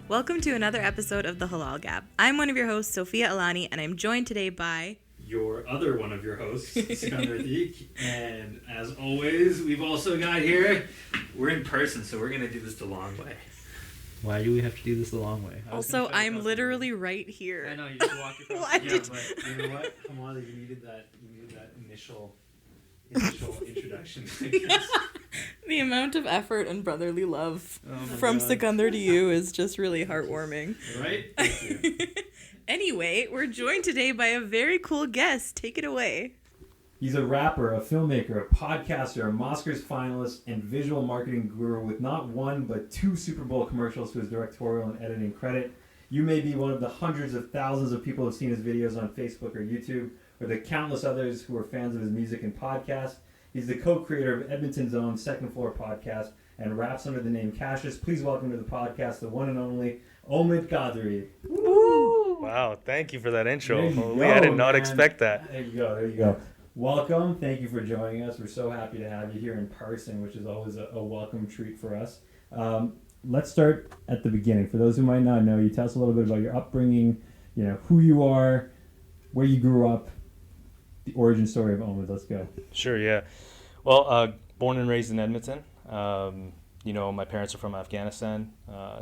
Welcome to another episode of The Halal Gap. I'm one of your hosts, Sofia Alani, and I'm joined today by... your other one of your hosts, Sikandar. And as always, we've also got here, we're in person, so we're going to do this the long way. Why do we have to do this the long way? Also, I'm literally right here. I know, you just walk across. Why Yeah, did- but you know what? Come on, you needed that initial introduction. I guess. The amount of effort and brotherly love Oh my from God. Sikandar to you is just really heartwarming. Right? Thank you. Anyway, we're joined today by a very cool guest. Take it away. He's a rapper, a filmmaker, a podcaster, a Mosquers finalist, and visual marketing guru with not one but 2 Super Bowl commercials to his directorial and editing credit. You may be one of the hundreds of thousands of people who have seen his videos on Facebook or YouTube, or the countless others who are fans of his music and podcast. He's the co-creator of Edmonton's own Second Floor podcast and raps under the name Qashus. Please welcome to the podcast the one and only Omid Qadri. Woo! Wow, thank you for that intro. There you Holy, go, I did not man. expect that. There you go. Welcome. Thank you for joining us. We're so happy to have you here in person, which is always a welcome treat for us. Let's start at the beginning. For those who might not know you, tell us a little bit about your upbringing, who you are, where you grew up, the origin story of Omid. Let's go. Sure, yeah. Well, born and raised in Edmonton. My parents are from Afghanistan,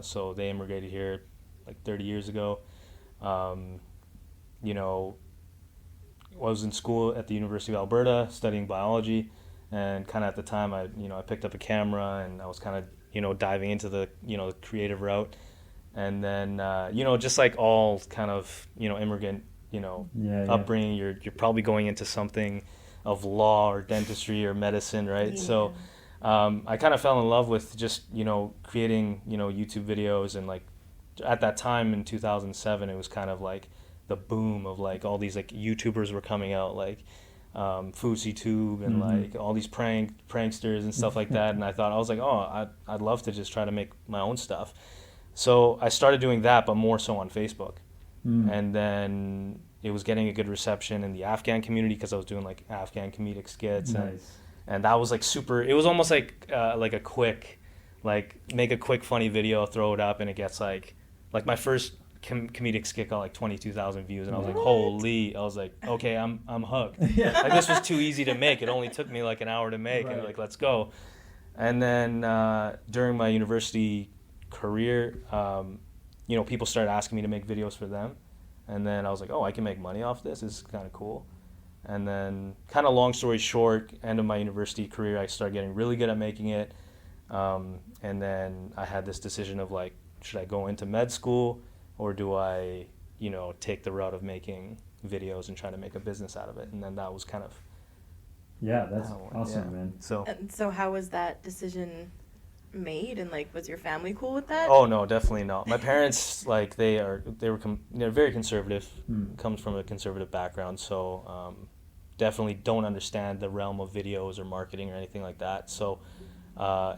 so they immigrated here like 30 years ago. I was in school at the University of Alberta studying biology, and kind of at the time I picked up a camera and I was kind of diving into the the creative route, and then just like all kind of immigrant upbringing, you're probably going into something of law or dentistry or medicine, right? Yeah. So I kind of fell in love with just creating YouTube videos, and like at that time in 2007 it was kind of like the boom of like all these like YouTubers were coming out, like FouseyTube and like all these pranksters and stuff like that, and I was like, I'd love to just try to make my own stuff. So I started doing that, but more so on Facebook. And then it was getting a good reception in the Afghan community because I was doing like Afghan comedic skits. Nice. And that was like super, it was almost like a quick, like make a quick funny video, throw it up, and it gets like my first comedic skit got like 22,000 views, and I was like, holy, I was like, okay, I'm hooked. Like this was too easy to make. It only took me like an hour to make, and like, let's go. And then during my university career, people started asking me to make videos for them. And then I was like, I can make money off this. This is kind of cool. And then kind of long story short, end of my university career, I started getting really good at making it. And then I had this decision of like, should I go into med school, or do I, take the route of making videos and try to make a business out of it? And then that was kind of... Yeah, that's awesome, yeah. man. So how was that decision made, and like was your family cool with that? Oh no, definitely not. My parents, like they're very conservative. Comes from a conservative background, so definitely don't understand the realm of videos or marketing or anything like that. So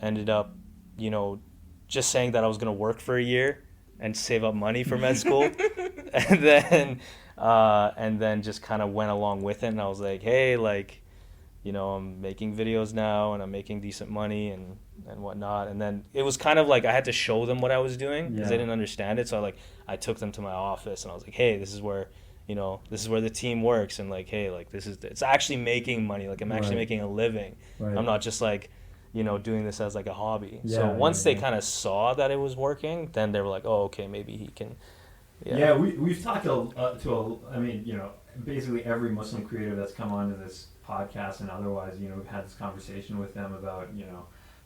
ended up, just saying that I was gonna work for a year and save up money for med school, and then just kind of went along with it. And I was like, hey, like, I'm making videos now and I'm making decent money and whatnot. And then it was kind of like I had to show them what I was doing because they didn't understand it. So I took them to my office and I was like, hey, this is where the team works, and like, hey, like it's actually making money. Like I'm actually making a living. Right. I'm not just like, doing this as like a hobby. So once they kind of saw that it was working, then they were like, oh, okay, maybe he can. Yeah, we've talked basically every Muslim creator that's come onto this podcast and otherwise, we've had this conversation with them about,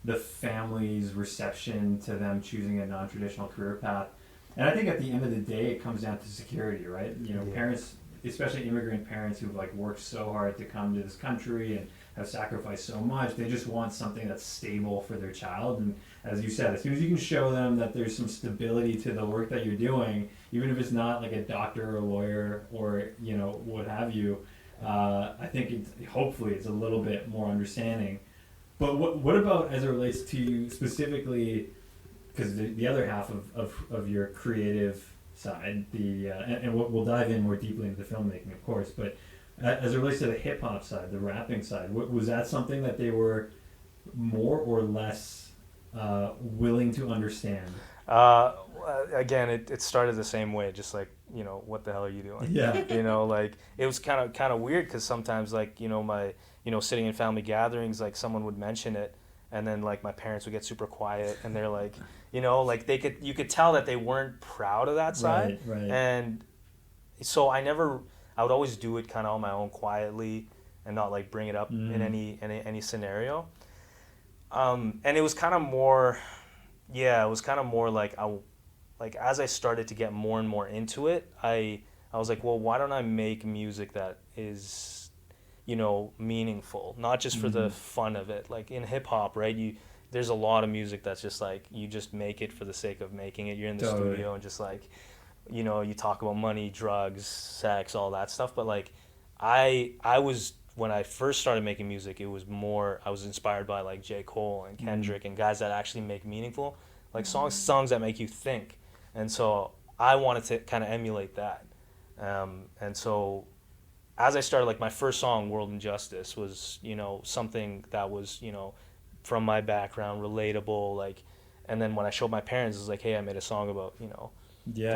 the family's reception to them choosing a non-traditional career path. And I think at the end of the day, it comes down to security, right? Parents, especially immigrant parents who've like worked so hard to come to this country and have sacrificed so much, they just want something that's stable for their child. And as you said, as soon as you can show them that there's some stability to the work that you're doing, even if it's not like a doctor or a lawyer or what have you, I think hopefully it's a little bit more understanding. But what about as it relates to specifically, because the other half of your creative side, and we'll dive in more deeply into the filmmaking, of course, but as it relates to the hip hop side, the rapping side, was that something that they were more or less willing to understand? Again, it started the same way, just like, what the hell are you doing? Yeah. Like it was kind of weird because sometimes like, sitting in family gatherings, like someone would mention it, and then like my parents would get super quiet, and they're like, like you could tell that they weren't proud of that side. Right. And so I would always do it kind of on my own quietly and not like bring it up in any scenario. And it was kind of more, like as I started to get more and more into it, I was like, well, why don't I make music that is, meaningful, not just for the fun of it. Like in hip hop, right? There's a lot of music that's just like, you just make it for the sake of making it. You're in the studio and just like, you talk about money, drugs, sex, all that stuff. But like, I was, when I first started making music, it was more, I was inspired by like J. Cole and Kendrick and guys that actually make meaningful, like songs that make you think. And so I wanted to kind of emulate that. And so as I started, like my first song, World Injustice, was, something that was, from my background, relatable, like, and then when I showed my parents, it was like, hey, I made a song about, kind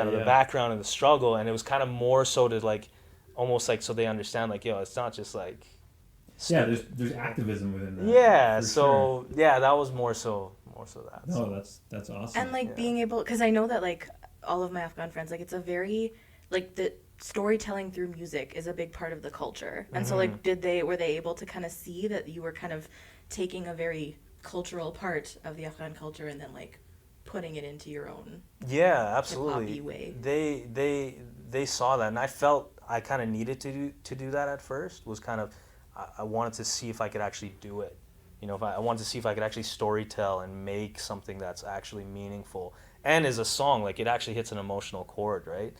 of the background and the struggle. And it was kind of more so to like, almost like, so they understand, like, it's not just like, there's activism within that. Yeah, so sure. Yeah, that was more so that. No, that's awesome. And like being able, because I know that like all of my Afghan friends, like it's a very, like the storytelling through music is a big part of the culture. And so like were they able to kind of see that you were kind of taking a very cultural part of the Afghan culture and then like putting it into your own absolutely hip-hop-y way? They saw that, and I felt I kind of needed to do that at first. Was kind of, I wanted to see if I could actually do it. If I wanted to see if I could actually storytell and make something that's actually meaningful and is a song, like it actually hits an emotional chord, right?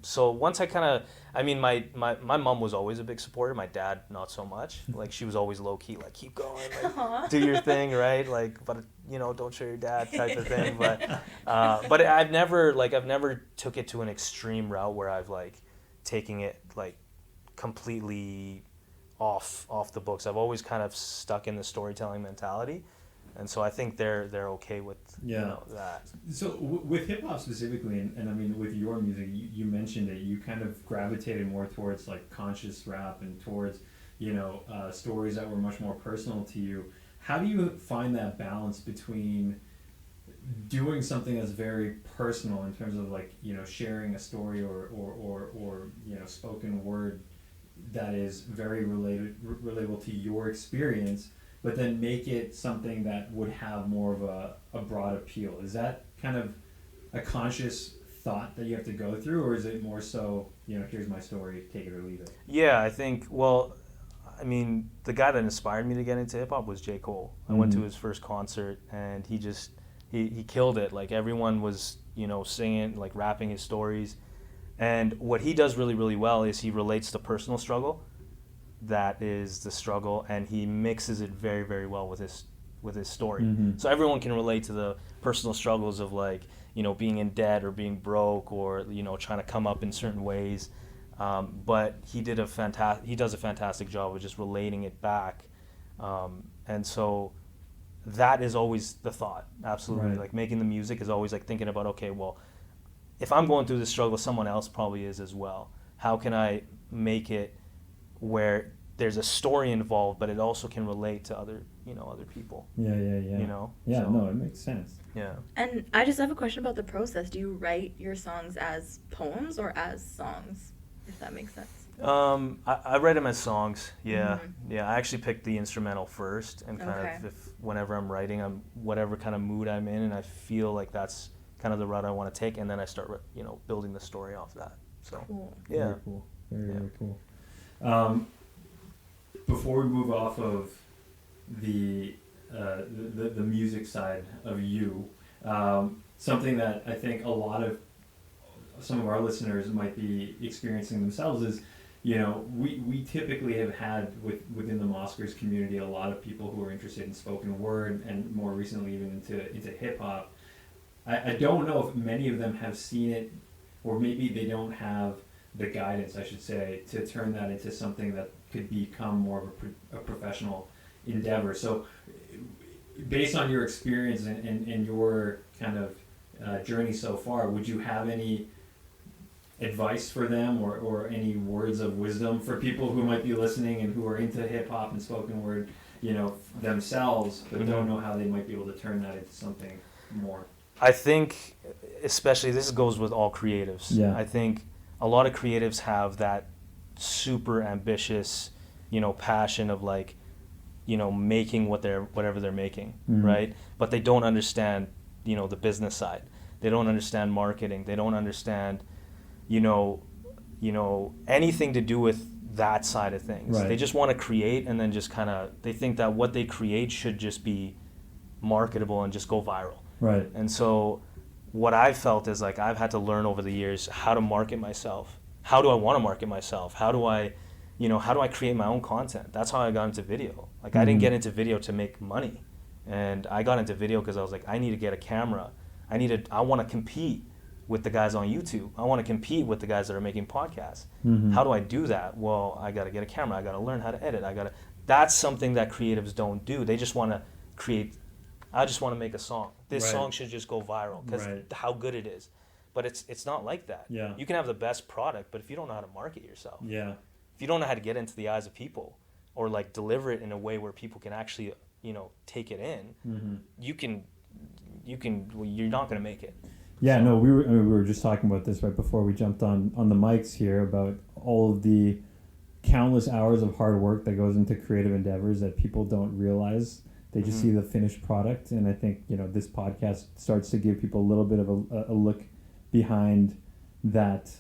So once I kind of, I mean, my mom was always a big supporter. My dad, not so much. Like she was always low key, like keep going, like, do your thing, right? Like, but don't show your dad type of thing. But I've never took it to an extreme route where I've like taking it like completely off the books. I've always kind of stuck in the storytelling mentality, and so I think they're okay with that. So with hip hop specifically, and I mean with your music, you mentioned it. You kind of gravitated more towards like conscious rap and towards stories that were much more personal to you. How do you find that balance between doing something that's very personal in terms of like sharing a story or spoken word that is very relatable to your experience, but then make it something that would have more of a broad appeal? Is that kind of a conscious thought that you have to go through, or is it more so, here's my story, take it or leave it? Yeah, I think, well, I mean, the guy that inspired me to get into hip-hop was J. Cole. I went to his first concert, and he killed it. Like, everyone was, singing, like, rapping his stories. And what he does really, really well is he relates the personal struggle. That is the struggle, and he mixes it very, very well with his story. So everyone can relate to the personal struggles of like, being in debt or being broke or, trying to come up in certain ways. But he does a fantastic job of just relating it back. And so that is always the thought. Absolutely. Right. Like making the music is always like thinking about, okay, well, if I'm going through this struggle, someone else probably is as well. How can I make it where there's a story involved, but it also can relate to other people? Yeah. So, no, it makes sense. Yeah. And I just have a question about the process. Do you write your songs as poems or as songs, if that makes sense? I write them as songs. Yeah. Yeah. I actually pick the instrumental first, and kind of whenever I'm writing, whatever kind of mood I'm in, and I feel like that's kind of the route I want to take, and then I start, building the story off that. So, cool. Yeah. Very cool. Very cool. Before we move off of the music side of you, something that I think some of our listeners might be experiencing themselves is, we typically have had within the Mosquers community a lot of people who are interested in spoken word, and more recently even into hip hop. I don't know if many of them have seen it, or maybe they don't have the guidance, I should say, to turn that into something that could become more of a professional endeavor. So based on your experience and your kind of journey so far, would you have any advice for them or any words of wisdom for people who might be listening and who are into hip hop and spoken word, themselves, but don't know how they might be able to turn that into something more? I think, especially this goes with all creatives. Yeah. I think a lot of creatives have that super ambitious, passion of like, making whatever they're making, right? But they don't understand, the business side. They don't understand marketing. They don't understand, anything to do with that side of things. Right. They just want to create, and then just they think that what they create should just be marketable and just go viral. Right. And so what I've felt is like I've had to learn over the years how to market myself. How do I want to market myself? How do I create my own content? That's how I got into video. Like I didn't get into video to make money. And I got into video because I was like, I need to get a camera. I want to compete with the guys on YouTube. I want to compete with the guys that are making podcasts. How do I do that? Well, I got to get a camera. I got to learn how to edit. That's something that creatives don't do. They just want to create. I just want to make a song. This Right. song should just go viral because Right. how good it is. But it's not like that. Yeah. You can have the best product, but if you don't know how to market yourself, Yeah. if you don't know how to get into the eyes of people or like deliver it in a way where people can actually, take it in, you're not going to make it. Yeah, So- no, we were just talking about this right before we jumped on the mics here about all of the countless hours of hard work that goes into creative endeavors that people don't realize. They just see the finished product, and I think this podcast starts to give people a little bit of a look behind that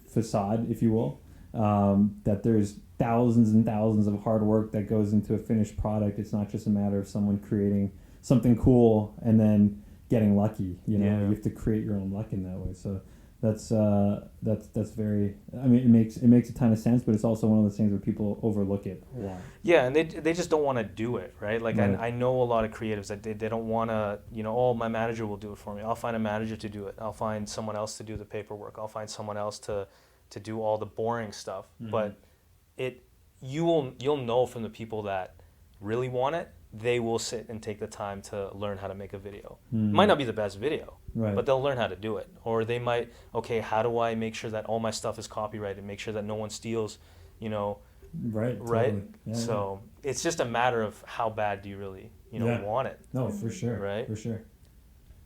facade, if you will. That there's thousands and thousands of hard work that goes into a finished product. It's not just a matter of someone creating something cool and then getting lucky. You have to create your own luck in that way. So that's very. I mean, it makes a ton of sense, but it's also one of those things where people overlook it a lot. Yeah, and they just don't want to do it, right? Like Right. I know a lot of creatives that they don't want to, my manager will do it for me. I'll find a manager to do it. I'll find someone else to do the paperwork. I'll find someone else to do all the boring stuff. But you'll know from the people that really want it, they will sit and take the time to learn how to make a video. It might not be the best video, Right. but they'll learn how to do it. Or they might, how do I make sure that all my stuff is copyrighted, make sure that no one steals, Right. right? Totally. Yeah, So it's just a matter of how bad do you really, Yeah. want it. No, for sure. Right. For sure.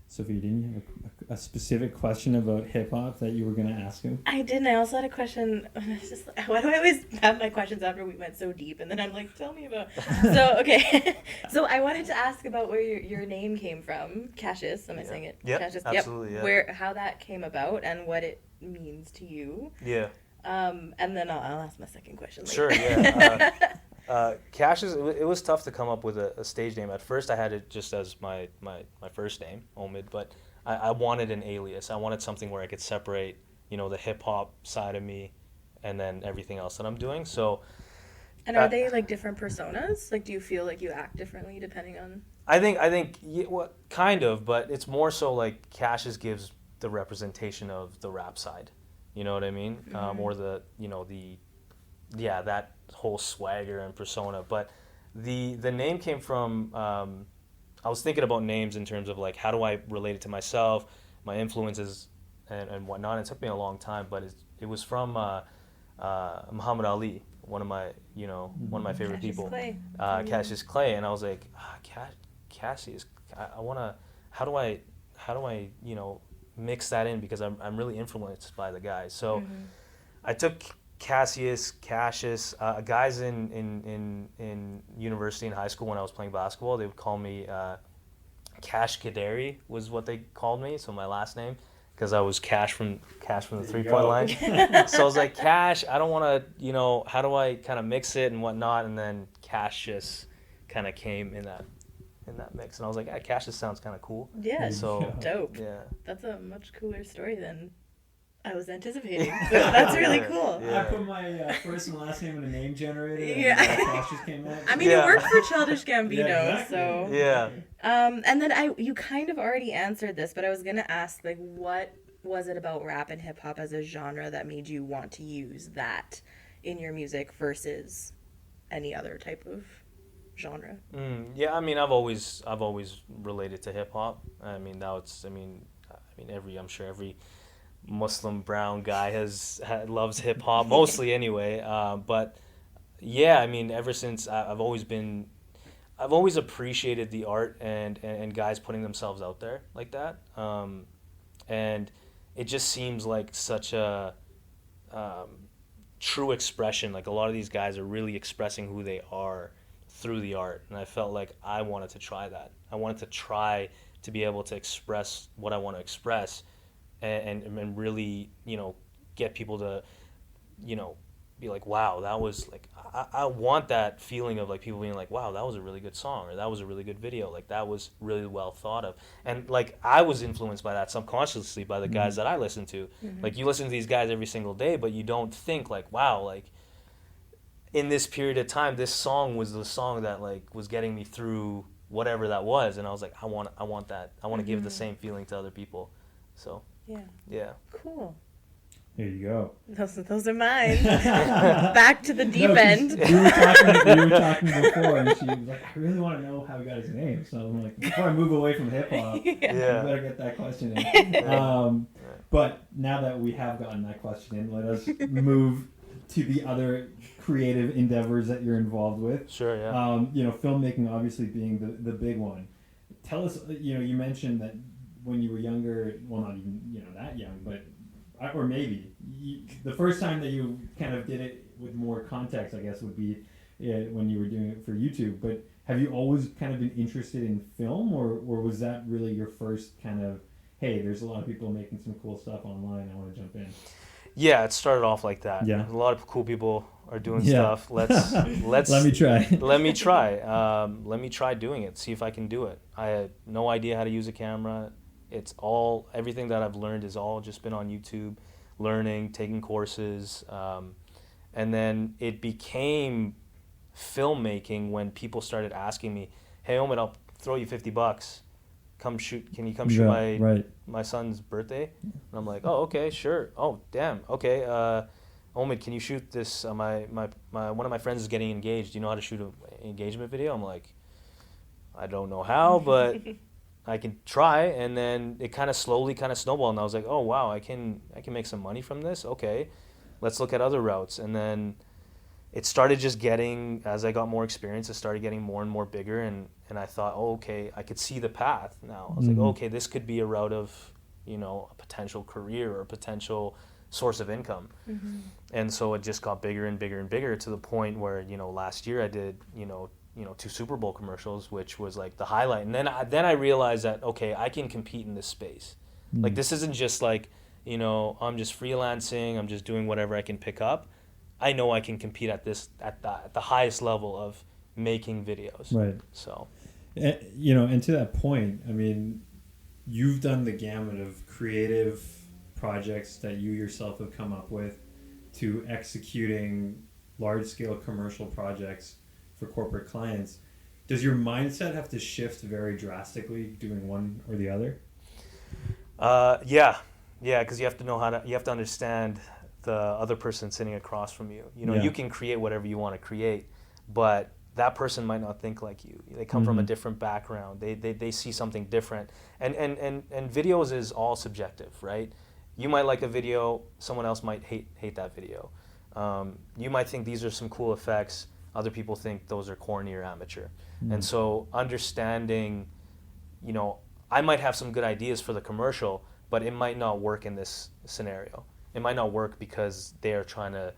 Sophie, didn't you have a specific question about hip hop that you were going to ask him? I didn't. I also had a question. It's just, why do I always have my questions after we went so deep? And then I'm like, tell me about. So, okay. So I wanted to ask about where your name came from. Qashus. Am I saying it? Yep, Qashus. absolutely, Yep. yeah. How that came about and what it means to you. Yeah. And then I'll ask my second question later. Sure, yeah. Qashus, it was tough to come up with a stage name. At first I had it just as my first name, Omid, but I wanted an alias. I wanted something where I could separate, the hip-hop side of me and then everything else that I'm doing. So, And are they like different personas? Like, do you feel like you act differently depending on... I think kind of, but it's more so like Qashus gives the representation of the rap side. You know what I mean? Or that whole swagger and persona. But the name came from, I was thinking about names in terms of like, how do I relate it to myself, my influences and whatnot. It took me a long time, but it was from Muhammad Ali, one of my favorite Cassius people. Clay. Cassius Clay. And I was like, Cassius, I want to, how do I mix that in, because I'm really influenced by the guys. So I took Cassius, guys in university and high school when I was playing basketball, they would call me Cash Kaderi was what they called me, so my last name, because I was Cash from the 3-point line. So I was like, Cash, I don't want to, how do I kind of mix it and whatnot, and then Cash just kind of came in that mix, and I was like, Cash just sounds kind of cool. Yeah, So dope. yeah. That's a much cooler story than I was anticipating. So that's really cool. Yeah. I put my first and last name in a name generator. Yeah. And Qashus came out. I mean, Yeah. it worked for Childish Gambino, Yeah, exactly. so. Yeah. And then you kind of already answered this, but I was gonna ask, like, what was it about rap and hip hop as a genre that made you want to use that in your music versus any other type of genre? Yeah, I mean, I've always related to hip hop. I mean, mean, I'm sure every Muslim brown guy loves hip hop mostly anyway. But yeah, I mean, ever since I've always appreciated the art and guys putting themselves out there like that. And it just seems like such a true expression. Like a lot of these guys are really expressing who they are through the art, and I felt like I wanted to try that. I wanted to try to be able to express what I want to express, and really, get people to, be like, wow, that was like, I want that feeling of like people being like, wow, that was a really good song, or that was a really good video, like that was really well thought of. And like I was influenced by that subconsciously by the guys that I listen to. Like you listen to these guys every single day, but you don't think like, wow, like in this period of time, this song was the song that like was getting me through whatever that was. And I was like, I want that. I want to give the same feeling to other people. So yeah. Cool. There you go. Those are mine. Back to the deep end. We were talking before, and she was like, I really want to know how he got his name. So I'm like, before I move away from hip hop, I better get that question in. But now that we have gotten that question in, let us move to the other creative endeavors that you're involved with. Sure, yeah. Filmmaking obviously being the big one. Tell us, you mentioned that when you were younger, well, not even, that young, but or maybe the first time that you kind of did it with more context, I guess, would be when you were doing it for YouTube. But have you always kind of been interested in film, or was that really your first kind of, hey, there's a lot of people making some cool stuff online, I want to jump in? Yeah, it started off like that. Yeah. A lot of cool people are doing stuff. Let's let me try. Let me try. Let me try doing it. See if I can do it. I had no idea how to use a camera. Everything that I've learned is all just been on YouTube, learning, taking courses, and then it became filmmaking when people started asking me, "Hey, Omid, I'll throw you $50. Come shoot. Can you come shoot my son's birthday?" And I'm like, "Oh, okay, sure. Oh, damn. Okay. Omid, can you shoot this? My one of my friends is getting engaged. Do you know how to shoot an engagement video?" I'm like, "I don't know how, but I can try." And then it kind of slowly snowballed, and I was like, "Oh wow, I can make some money from this. Okay, let's look at other routes." And then it started just getting, as I got more experience, it started getting more and more bigger, and I thought, oh, okay, I could see the path now. I was like, okay, this could be a route of, a potential career or a potential source of income. And so it just got bigger and bigger and bigger to the point where, last year I did, 2 Super Bowl commercials, which was like the highlight. And then I realized that, okay, I can compete in this space. Like this isn't just like, I'm just freelancing, I'm just doing whatever I can pick up. I know I can compete at the highest level of making videos. Right. So, and to that point, I mean, you've done the gamut of creative projects that you yourself have come up with to executing large-scale commercial projects for corporate clients. Does your mindset have to shift very drastically doing one or the other? Yeah, because you have to understand the other person sitting across from you. You can create whatever you want to create, but that person might not think like you. They come from a different background. They see something different. And videos is all subjective, right? You might like a video, someone else might hate that video. You might think these are some cool effects, other people think those are corny or amateur. And so understanding, I might have some good ideas for the commercial, but it might not work in this scenario. It might not work because they are trying to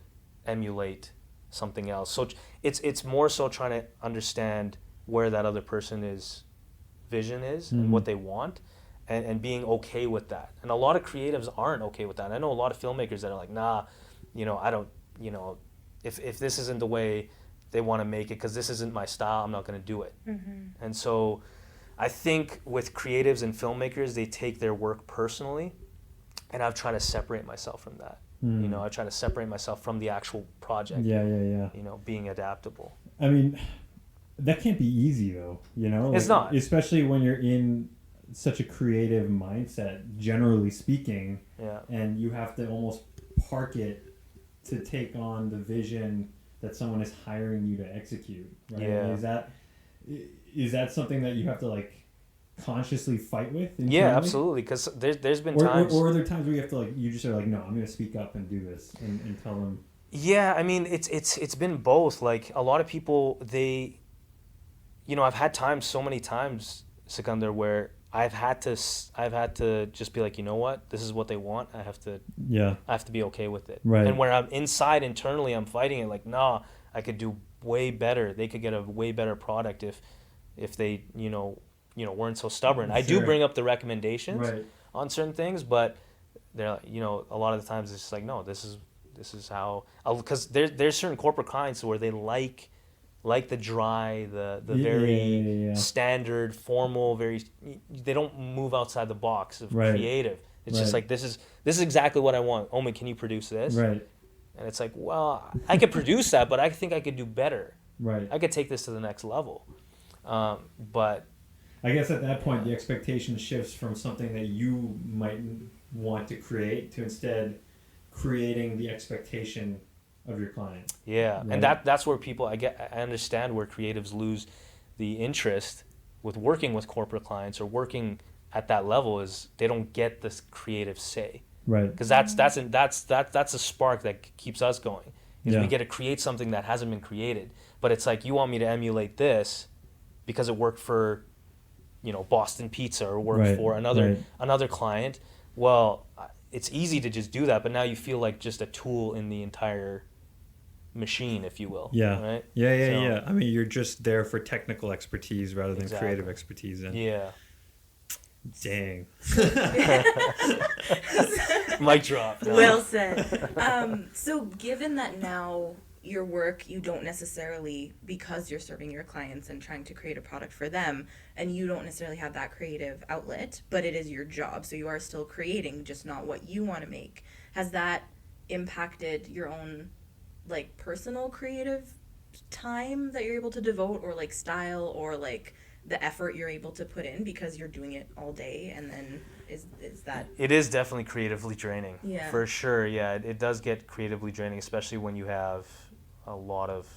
emulate something else. So it's more so trying to understand where that other person's vision is and what they want, and being okay with that. And a lot of creatives aren't okay with that. I know a lot of filmmakers that are like, nah, I don't, if this isn't the way they want to make it, because this isn't my style, I'm not going to do it. And so I think with creatives and filmmakers, they take their work personally, and I've tried to separate myself from that. I try to separate myself from the actual project. Yeah. Being adaptable. I mean, that can't be easy though. It's not. Especially when you're in such a creative mindset, generally speaking. Yeah. And you have to almost park it to take on the vision that someone is hiring you to execute. Right? Yeah. Is that something that you have to consciously fight with Yeah, internally? absolutely. Because there's been Or, times. or are there times where you have to like you just are like, no, I'm going to speak up and do this and tell them. Yeah, I mean, it's been both. Like a lot of people, they, I've had times, so many times, Sikandar, where I've had to just be like, you know what, this is what they want. I have to be okay with it. Right. And where I'm inside internally, I'm fighting it. Like, nah, I could do way better. They could get a way better product if they, weren't so stubborn. I do Sure. bring up the recommendations Right. on certain things, but they're, a lot of the times it's just like, no, this is how, because there's certain corporate clients where they like the dry, the very Yeah. standard, formal, they don't move outside the box of Right. creative. It's just Right. like, this is exactly what I want. Omen, can you produce this? Right. And it's like, well, I could produce that, but I think I could do better. Right. I could take this to the next level. But I guess at that point, the expectation shifts from something that you might want to create to instead creating the expectation of your client. yeah, Right. and that's where people, I understand where creatives lose the interest with working with corporate clients or working at that level, is they don't get this creative say. Right. Because that's a spark that keeps us going. Is Yeah. we get to create something that hasn't been created. But it's like, you want me to emulate this because it worked for, Boston Pizza, or worked Right, for right. another client. Well, it's easy to just do that, but now you feel like just a tool in the entire machine, if you will. Yeah. Right. Yeah. So- I mean, you're just there for technical expertise rather than Exactly. creative expertise. And Yeah. dang. Mic drop. No. Well said. So given that now your work, you don't necessarily, because you're serving your clients and trying to create a product for them, and you don't necessarily have that creative outlet, but it is your job, so you are still creating, just not what you want to make. Has that impacted your own, like, personal creative time that you're able to devote, or like style, or like the effort you're able to put in because you're doing it all day? And then is that It is definitely creatively draining. Yeah. For sure. Yeah, it does get creatively draining, especially when you have a lot of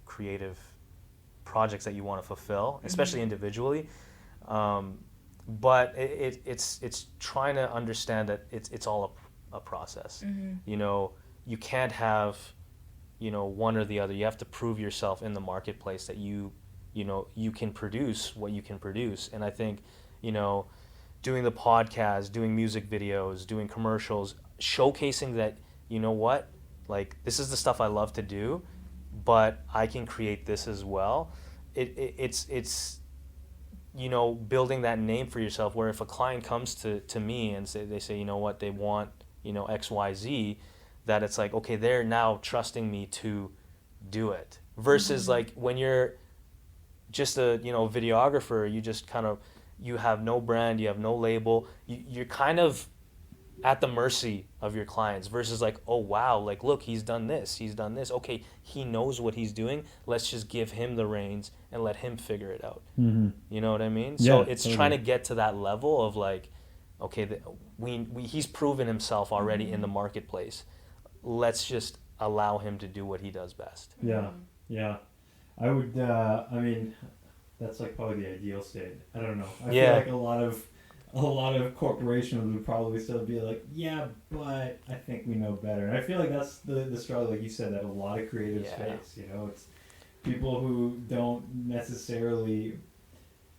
creative projects that you want to fulfill, especially individually. But it's trying to understand that it's all a process. You can't have one or the other. You have to prove yourself in the marketplace that you can produce what you can produce. And I think doing the podcast, doing music videos, doing commercials, showcasing that, like, this is the stuff I love to do, but I can create this as well. It's building that name for yourself, where if a client comes to me and they say, they want, X, Y, Z, that it's like, okay, they're now trusting me to do it. Versus like when you're just a, videographer, you just kind of, you have no brand, you have no label, you're kind of at the mercy of your clients. Versus like, oh wow, like, look, he's done this, okay, he knows what he's doing, let's just give him the reins and let him figure it out. Mm-hmm. You know what I mean? Yeah, So it's totally. trying to get to that level of like, okay, he's proven himself already in the marketplace, let's just allow him to do what he does best. Yeah. I would. I mean, that's like probably the ideal state. I don't know. I Yeah. feel like a lot of corporations would probably still be like, yeah, but I think we know better. And I feel like that's the struggle, like you said, that a lot of creatives Yeah. face. It's people who don't necessarily,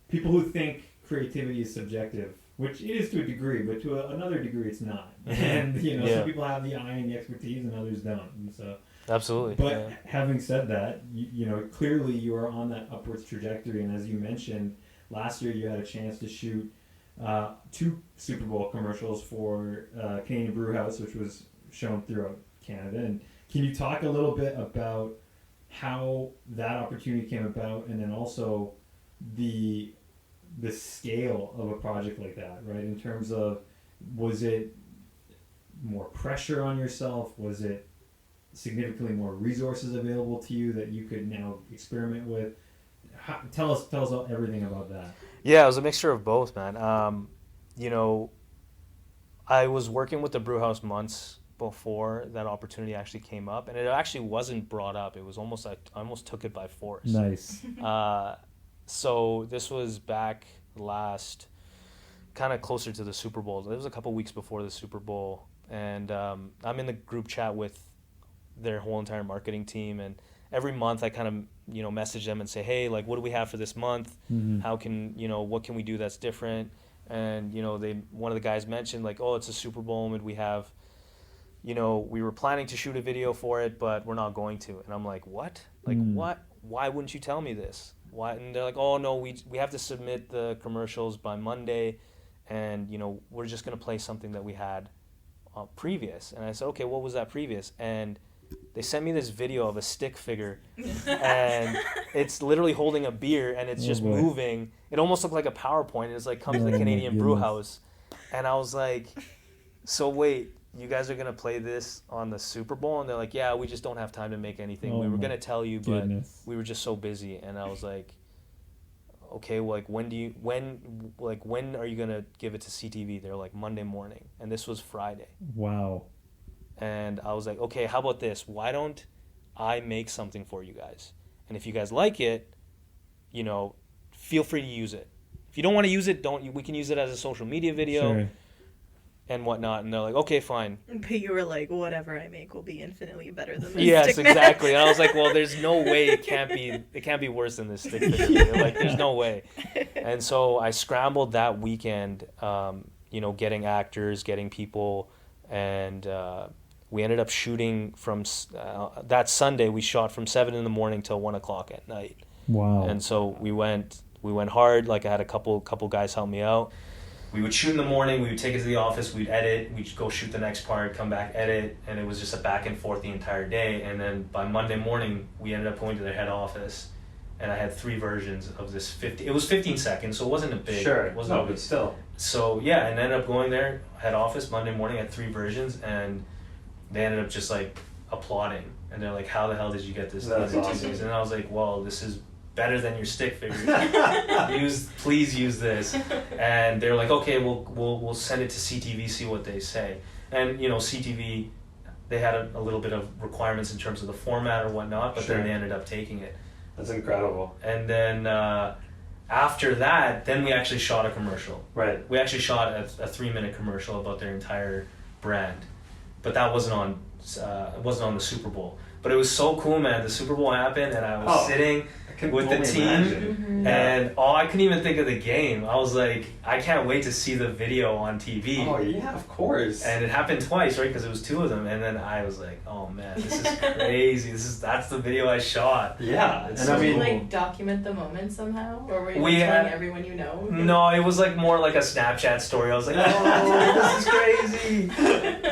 people who think creativity is subjective, which it is to a degree, but to another degree it's not. And Yeah. some people have the eye and the expertise, and others don't. And so. Absolutely. But yeah. having said that, clearly you are on that upwards trajectory, and as you mentioned, last year you had a chance to shoot 2 Super Bowl commercials for Canadian Brew House, which was shown throughout Canada. And can you talk a little bit about how that opportunity came about, and then also the scale of a project like that, right? In terms of, was it more pressure on yourself? Was it significantly more resources available to you that you could now experiment with? Tell us everything about that. Yeah, it was a mixture of both, man. I was working with the Brewhouse months before that opportunity actually came up, and it actually wasn't brought up. It was almost, I almost took it by force. Nice. So this was back last, kind of closer to the Super Bowl. It was a couple weeks before the Super Bowl, and I'm in the group chat with their whole entire marketing team, and every month I kind of, you know, message them and say, hey, like, what do we have for this month? How can, you know, what can we do that's different? And, you know, one of the guys mentioned, like, oh, it's a Super Bowl, and we have, you know, we were planning to shoot a video for it, but we're not going to. And I'm like, what? Like, what? Why wouldn't you tell me this? Why? And they're like, oh, no, we have to submit the commercials by Monday, and, you know, we're just going to play something that we had previous. And I said, okay, what was that previous? And they sent me this video of a stick figure, and it's literally holding a beer, and it's just moving. It almost looked like a PowerPoint. It's like, come to the Canadian Brew House. And I was like, so wait, you guys are going to play this on the Super Bowl? And they're like, yeah, we just don't have time to make anything. We were going to tell you, but we were just so busy. And I was like, okay, well, like, when are you going to give it to CTV? They're like, Monday morning. And this was Friday. Wow. And I was like, okay, how about this? Why don't I make something for you guys? And if you guys like it, you know, feel free to use it. If you don't want to use it, we can use it as a social media video and whatnot. And they're like, okay, fine. But you were like, whatever I make will be infinitely better than this. Yes, stick exactly. And I was like, well, there's no way it can't be worse than this stick figure video. Like, there's no way. And so I scrambled that weekend, you know, getting actors, getting people, and we ended up shooting from that Sunday. We shot from 7 a.m. till 1 o'clock at night. Wow. And so we went hard. Like, I had a couple guys help me out. We would shoot in the morning. We would take it to the office. We'd edit. We'd go shoot the next part, come back, edit, and it was just a back and forth the entire day. And then by Monday morning, we ended up going to their head office, and I had 3 versions of this 50. It was 15 seconds, so it wasn't a big. Sure. It wasn't but still. So yeah, and ended up going there, head office Monday morning at 3 versions, and they ended up just like applauding, and they're like, how the hell did you get this? That's awesome. And I was like, well, this is better than your stick figures. Please use this. And they're like, okay, we'll send it to CTV, see what they say. And, you know, CTV, they had a little bit of requirements in terms of the format or whatnot, but then they ended up taking it. That's incredible. And then after that, then we actually shot a commercial. Right. We actually shot a 3-minute commercial about their entire brand, but that wasn't on the Super Bowl. But it was so cool, man. The Super Bowl happened, and I was sitting with the team, and I couldn't even think of the game. I was like, I can't wait to see the video on TV. Oh yeah, of course. And it happened twice, right? Because it was 2 of them, and then I was like, oh man, this is crazy. That's the video I shot. Yeah, It's and so I mean, cool. Like, document the moment somehow, or were you We telling had- everyone you know? No, it was like more like a Snapchat story. I was like, oh, this is crazy.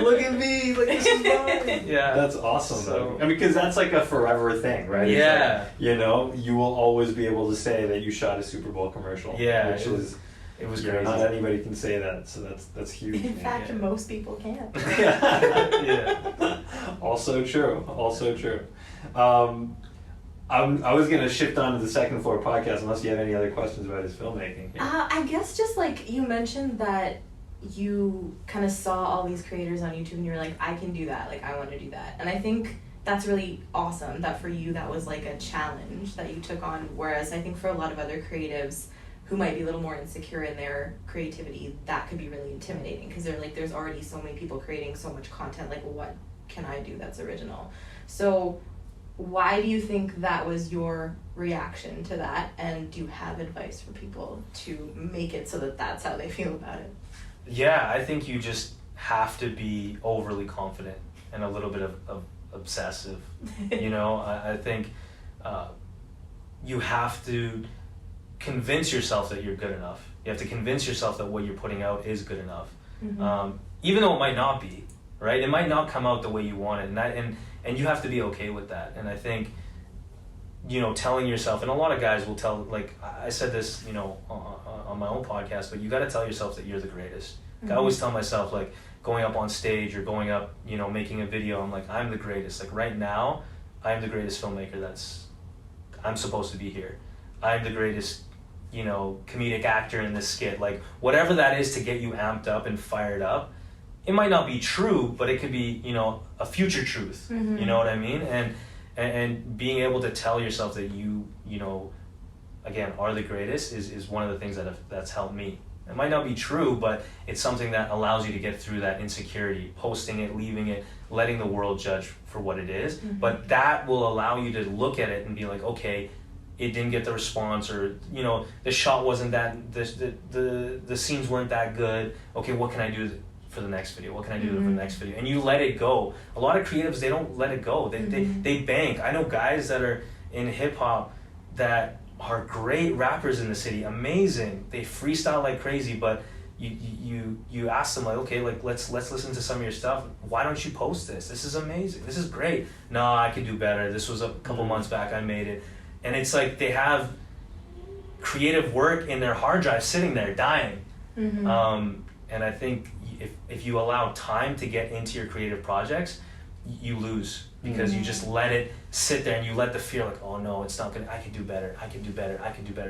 Look at me. Like, this is mine. Yeah. that's awesome. So- though. I mean, because that's like a forever thing, right? It's Yeah. like, you know, you will always be able to say that you shot a Super Bowl commercial. Yeah, Which is, It was you know, crazy. not anybody can say that, so that's huge. In fact, Yeah. most people can't. Yeah. Also true. I was going to shift on to the Second Floor podcast unless you have any other questions about his filmmaking. I guess just like you mentioned that you kind of saw all these creators on YouTube and you were like, I can do that, like I want to do that. And I think that's really awesome that for you that was like a challenge that you took on, whereas I think for a lot of other creatives who might be a little more insecure in their creativity, that could be really intimidating because they're like, there's already so many people creating so much content, like what can I do that's original? So why do you think that was your reaction to that, and do you have advice for people to make it so that that's how they feel about it? Yeah, I think you just have to be overly confident and a little bit of obsessive. You know, I think you have to convince yourself that you're good enough. You have to convince yourself that what you're putting out is good enough. Mm-hmm. Even though it might not be, right? It might not come out the way you want it, and you have to be okay with that. And I think, you know, telling yourself, and a lot of guys will tell, like I said this, you know, on my own podcast, but you got to tell yourself that you're the greatest. Mm-hmm. I always tell myself, like, going up on stage or going up, you know, making a video, I'm like, I'm the greatest. Like, right now, I'm the greatest filmmaker I'm supposed to be here. I'm the greatest, you know, comedic actor in this skit. Like, whatever that is to get you amped up and fired up, it might not be true, but it could be, you know, a future truth. Mm-hmm. You know what I mean? And being able to tell yourself that you know, again, are the greatest is one of the things that's helped me. It might not be true, but it's something that allows you to get through that insecurity, posting it, leaving it, letting the world judge for what it is. Mm-hmm. But that will allow you to look at it and be like, okay, it didn't get the response, or the shot wasn't that, the scenes weren't that good. Okay, what can I do for the next video? What can I do for the next video? And you let it go. A lot of creatives, they don't let it go. They bank. I know guys that are in hip hop that are great rappers in the city, amazing. They freestyle like crazy, but you ask them like, okay, like let's listen to some of your stuff. Why don't you post this? This is amazing. This is great. No, I could do better. This was a couple months back. I made it, and it's like they have creative work in their hard drive sitting there dying. And I think if you allow time to get into your creative projects, you lose, because you just let it sit there and you let the fear like, oh no, it's not gonna, I can do better,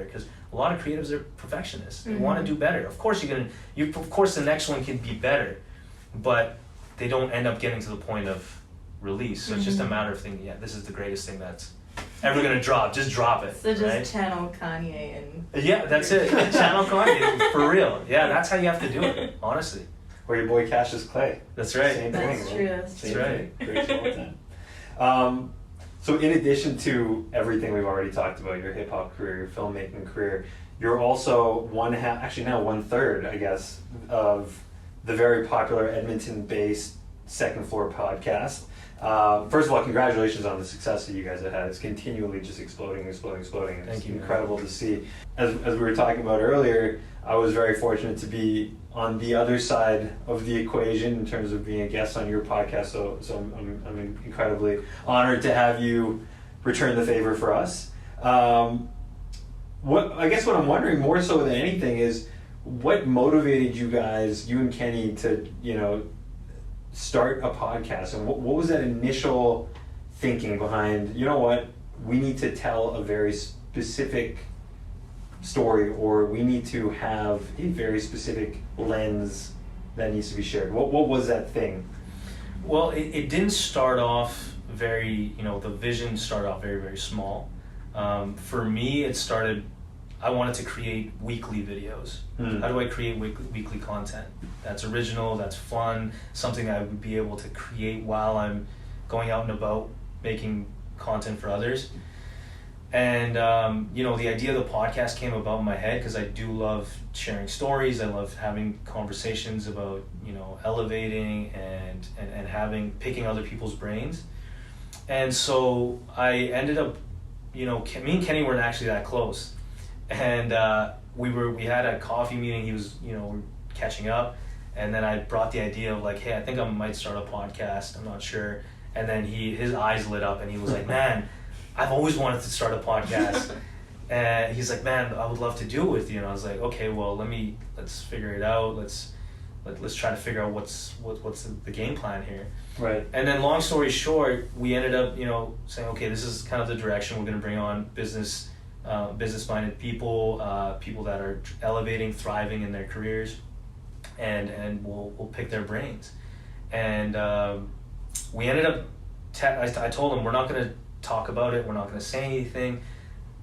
because a lot of creatives are perfectionists. They want to do better. Of course of course the next one can be better, but they don't end up getting to the point of release. So it's just a matter of thinking, yeah, this is the greatest thing that's ever gonna drop. Just drop it. So just right? channel Kanye and... Yeah, that's it. Channel Kanye, for real. Yeah, that's how you have to do it, honestly. Or your boy Qashus Clay. That's right. Same That's thing. true. Right? That's Same true. right. thing. Great content. So in addition to everything we've already talked about, your hip hop career, your filmmaking career, you're also one third, I guess, of the very popular Edmonton-based Second Floor podcast. First of all, congratulations on the success that you guys have had. It's continually just exploding. It's Thank you, incredible to see. As we were talking about earlier, I was very fortunate to be on the other side of the equation in terms of being a guest on your podcast. So I'm incredibly honored to have you return the favor for us. What I'm wondering more so than anything is what motivated you guys, you and Kenny, to start a podcast, and what was that initial thinking behind, we need to tell a very specific story, or we need to have a very specific lens that needs to be shared? What was that thing? Well, it didn't start off very, the vision started off very, very small. For me, it started, I wanted to create weekly videos. How do I create weekly content that's original, that's fun, something that I would be able to create while I'm going out and about making content for others? And the idea of the podcast came about in my head because I do love sharing stories. I love having conversations about elevating and picking other people's brains. And so I ended up, me and Kenny weren't actually that close, and we had a coffee meeting. He was we're catching up, and then I brought the idea of like, hey, I think I might start a podcast. I'm not sure. And then his eyes lit up and he was like, man, I've always wanted to start a podcast. And he's like, man, I would love to do it with you. And I was like, okay, well, let's figure it out. Let's try to figure out what's the game plan here. Right. And then long story short, we ended up, saying, okay, this is kind of the direction we're going to bring on business-minded people, people that are elevating, thriving in their careers, and we'll pick their brains. And we ended up, I told him, we're not going to talk about it, we're not going to say anything,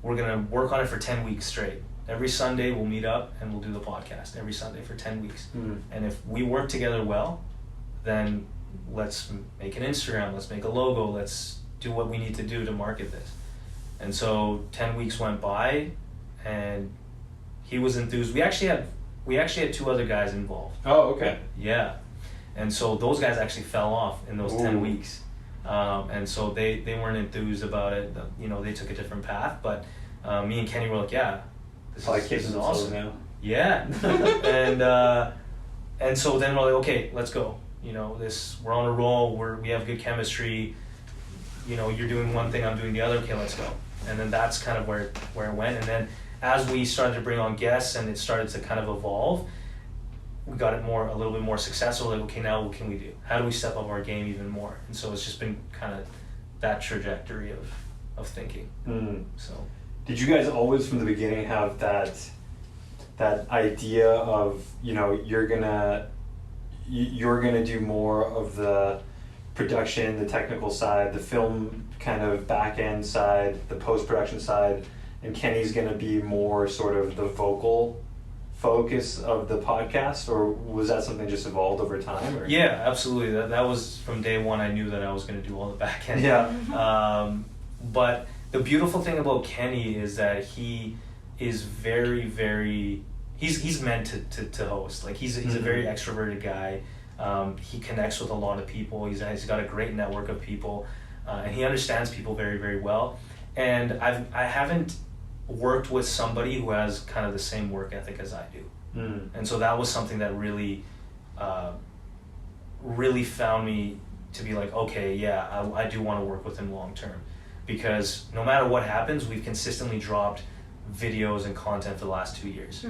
we're going to work on it for 10 weeks straight. Every Sunday we'll meet up and we'll do the podcast every Sunday for 10 weeks. And if we work together well, then let's make an Instagram, let's make a logo, let's do what we need to do to market this. And so 10 weeks went by and he was enthused. We actually had 2 other guys involved. Oh, okay. Yeah. And so those guys actually fell off in those 10 weeks. And so they weren't enthused about it. They took a different path. But me and Kenny were like, yeah, this is awesome. Now. Yeah. and so then we're like, okay, let's go. We're on a roll. We have good chemistry. You're doing one thing, I'm doing the other. Okay, let's go. And then that's kind of where it went. And then as we started to bring on guests and it started to kind of evolve, we got it a little bit more successful. Like, okay, now what can we do? How do we step up our game even more? And so it's just been kind of that trajectory of thinking. So, did you guys always from the beginning have that idea of you're gonna do more of the production, the technical side, the film kind of back end side, the post production side, and Kenny's going to be more sort of the vocal focus of the podcast, or was that something just evolved over time? Or? Yeah, absolutely. That was from day one. I knew that I was going to do all the back end. Yeah. But the beautiful thing about Kenny is that he is very, very. He's meant to host. Like he's a very extroverted guy. He connects with a lot of people. He's got a great network of people, and he understands people very, very well. And I haven't worked with somebody who has kind of the same work ethic as I do. And so that was something that really really found me to be like, okay, yeah, I do want to work with him long term, because no matter what happens, we've consistently dropped videos and content for the last 2 years.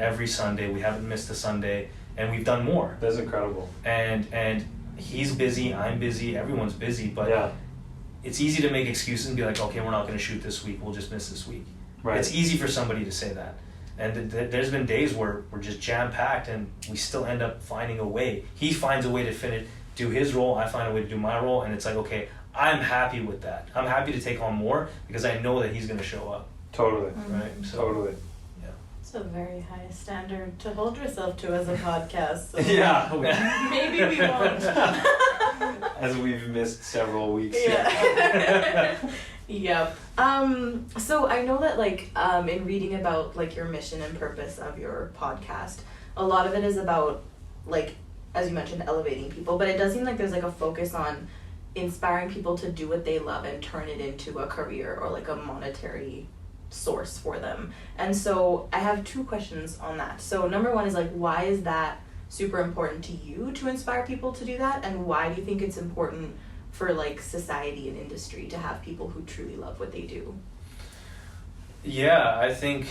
Every Sunday, we haven't missed a Sunday, and we've done more. That's incredible. And he's busy, I'm busy, everyone's busy, but yeah. It's easy to make excuses and be like, okay, we're not going to shoot this week, we'll just miss this week. Right. It's easy for somebody to say that. And there's been days where we're just jam-packed and we still end up finding a way. He finds a way to do his role, I find a way to do my role, and it's like, okay, I'm happy with that. I'm happy to take on more because I know that he's going to show up. Totally. Right? So, Totally. yeah. It's a very high standard to hold yourself to as a podcast. So Yeah. maybe we won't. As we've missed several weeks. Yeah. Yep. So I know that in reading about your mission and purpose of your podcast, a lot of it is about as you mentioned, elevating people, but it does seem like there's a focus on inspiring people to do what they love and turn it into a career or a monetary source for them. And so I have 2 questions on that. So number 1 is why is that super important to you to inspire people to do that, and why do you think it's important for society and industry to have people who truly love what they do? Yeah, I think,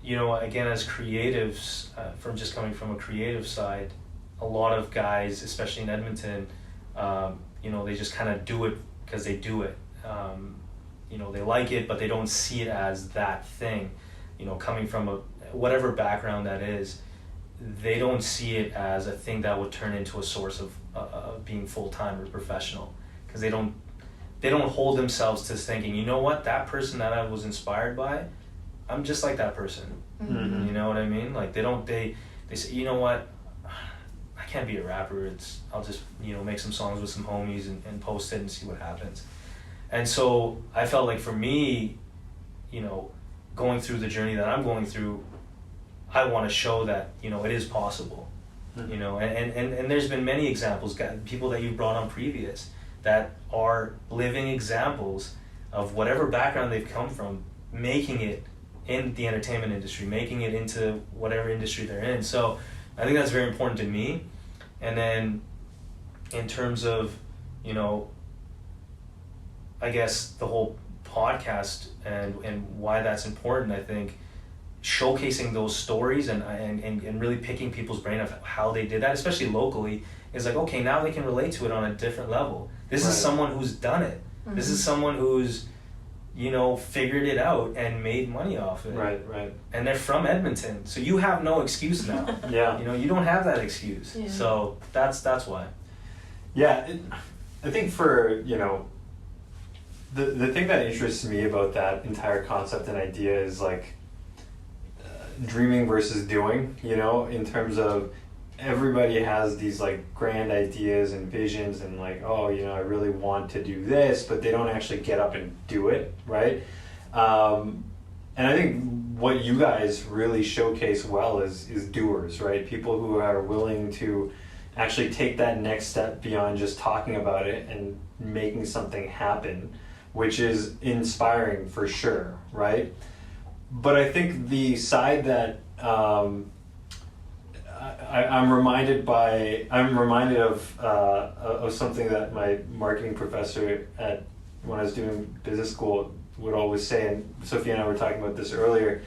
again, as creatives, from just coming from a creative side, a lot of guys, especially in Edmonton, they just kind of do it because they do it. They like it, but they don't see it as that thing. Coming from whatever background that is, they don't see it as a thing that would turn into a source of being full-time or professional, because they don't hold themselves to thinking, you know what, that person that I was inspired by, I'm just like that person. Mm-hmm. You know what I mean? They say, you know what, I can't be a rapper, I'll just make some songs with some homies and post it and see what happens. And so I felt like for me, going through the journey that I'm going through, I want to show that it is possible. And there's been many examples, people that you've brought on previous, that are living examples of whatever background they've come from, making it in the entertainment industry, making it into whatever industry they're in. So I think that's very important to me. And then in terms of, I guess the whole podcast and why that's important, I think showcasing those stories and really picking people's brain of how they did that, especially locally, is okay, now they can relate to it on a different level. This is someone who's done it. Mm-hmm. This is someone who's, figured it out and made money off it. Right. And they're from Edmonton, so you have no excuse now. Yeah. You don't have that excuse. Yeah. So that's why. Yeah, I think for, the thing that interests me about that entire concept and idea is dreaming versus doing, in terms of everybody has these grand ideas and visions and I really want to do this, but they don't actually get up and do it, right? And I think what you guys really showcase well is doers, right? People who are willing to actually take that next step beyond just talking about it and making something happen, which is inspiring for sure, right? But I think the side that I'm reminded of something that my marketing professor when I was doing business school would always say, and Sofia and I were talking about this earlier.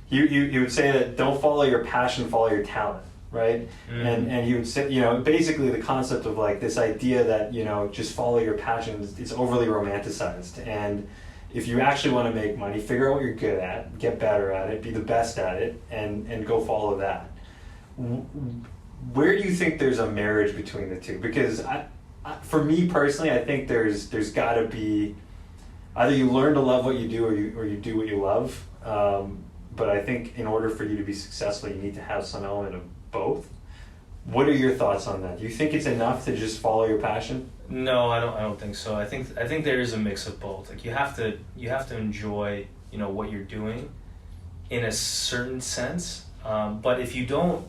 He would say that don't follow your passion, follow your talent, right? Mm. And he would say, basically the concept of this idea that just follow your passion is overly romanticized, and if you actually want to make money, figure out what you're good at, get better at it, be the best at it, and go follow that. Where do you think there's a marriage between the two? Because for me personally, I think there's got to be either you learn to love what you do, or you do what you love. But I think in order for you to be successful, you need to have some element of both. What are your thoughts on that? Do you think it's enough to just follow your passion? No, I don't think so. I think there is a mix of both. Like you have to enjoy, you know, what you're doing in a certain sense. But if you don't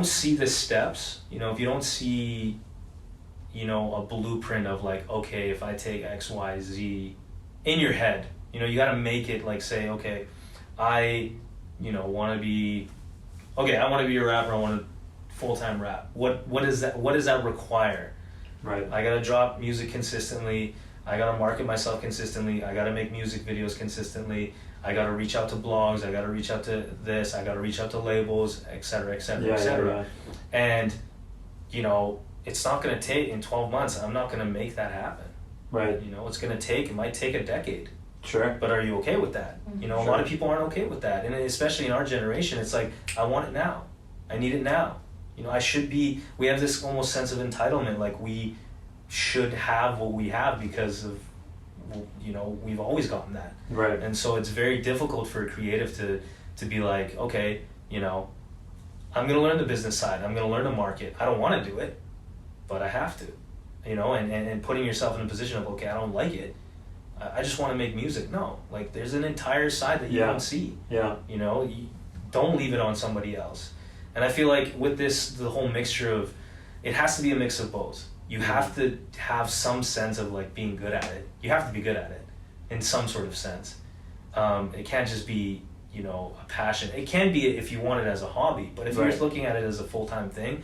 see the steps, you know, if you don't see, you know, a blueprint of like, okay, if I take X, Y, Z in your head, you know, you got to make it like, say, okay, I want to be a rapper. I want to full-time rap. What does that require? Right. I got to drop music consistently. I got to market myself consistently. I got to make music videos consistently. I got to reach out to blogs. I got to reach out to this. I got to reach out to labels, et cetera, et cetera, et cetera. And, you know, it's not going to take, in 12 months, I'm not going to make that happen. Right. You know, it might take a decade. Sure. But are you okay with that? You know, Sure. A lot of people aren't okay with that. And especially in our generation, it's like, I want it now. I need it now. You know, we have this almost sense of entitlement, like we should have what we have because of, you know, we've always gotten that. Right. And so it's very difficult for a creative to be like, okay, you know, I'm going to learn the business side. I'm going to learn the market. I don't want to do it, but I have to, you know, and putting yourself in a position of, okay, I don't like it. I just want to make music. No, like there's an entire side that you don't see. Yeah. You know, don't leave it on somebody else. And I feel like with this, the whole mixture of, it has to be a mix of both. You have to have some sense of like being good at it. You have to be good at it in some sort of sense. It can't just be, you know, a passion. It can be if you want it as a hobby, but if you're looking at it as a full-time thing,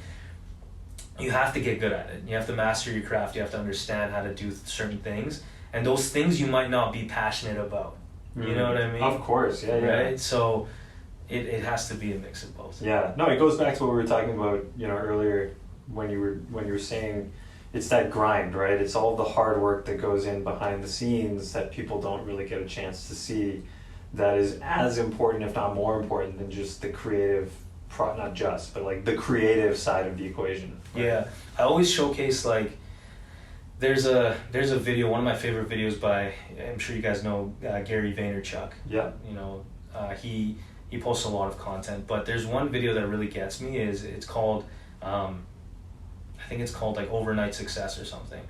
you have to get good at it. You have to master your craft. You have to understand how to do certain things. And those things you might not be passionate about. You know what I mean? Of course, yeah. Right? So it has to be a mix of both. Yeah. No, it goes back to what we were talking about, you know, earlier when you were saying it's that grind, right? It's all the hard work that goes in behind the scenes that people don't really get a chance to see, that is as important, if not more important, than just the creative, not just, but like the creative side of the equation. Right? Yeah. I always showcase like, there's a video, one of my favorite videos by, I'm sure you guys know, Gary Vaynerchuk. Yeah. You know, he posts a lot of content, but there's one video that really gets me. It's called, I think it's called like Overnight Success or something,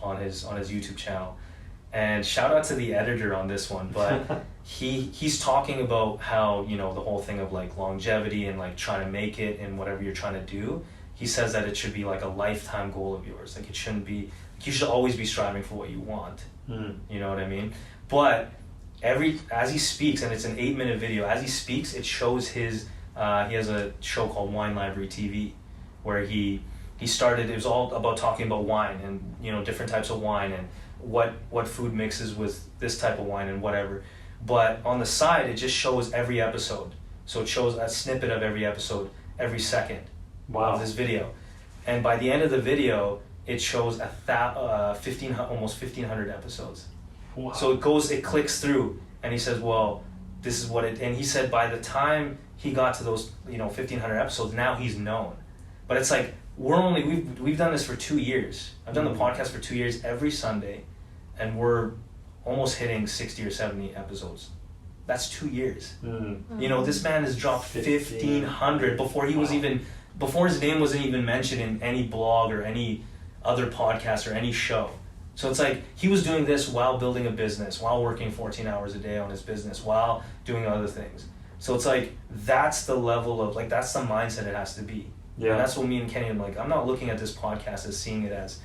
on his YouTube channel. And shout out to the editor on this one, but he's talking about how, you know, the whole thing of like longevity and like trying to make it in whatever you're trying to do. He says that it should be like a lifetime goal of yours. Like it shouldn't be, you should always be striving for what you want. You know what I mean? But as he speaks, and it's an 8-minute video, as he speaks, it shows his, he has a show called Wine Library TV, where he started, it was all about talking about wine and, you know, different types of wine and what food mixes with this type of wine and whatever. But on the side, it just shows every episode. So it shows a snippet of every episode, every second of this video. And by the end of the video, it shows almost 1,500 episodes. Wow. So it clicks through, and he says, well, this is what it, and he said by the time he got to those, you know, 1,500 episodes, now he's known. But it's like, we've done this for 2 years. I've done the podcast for 2 years every Sunday, and we're almost hitting 60 or 70 episodes. That's 2 years. You know, this man has dropped 1,500 before he was even, before his name wasn't even mentioned in any blog or any other podcast or any show. So it's like he was doing this while building a business, while working 14 hours a day on his business, while doing other things. So it's like, that's the level of, like, that's the mindset it has to be. Yeah. And that's what me and Kenny, I'm like, I'm not looking at this podcast as seeing it as,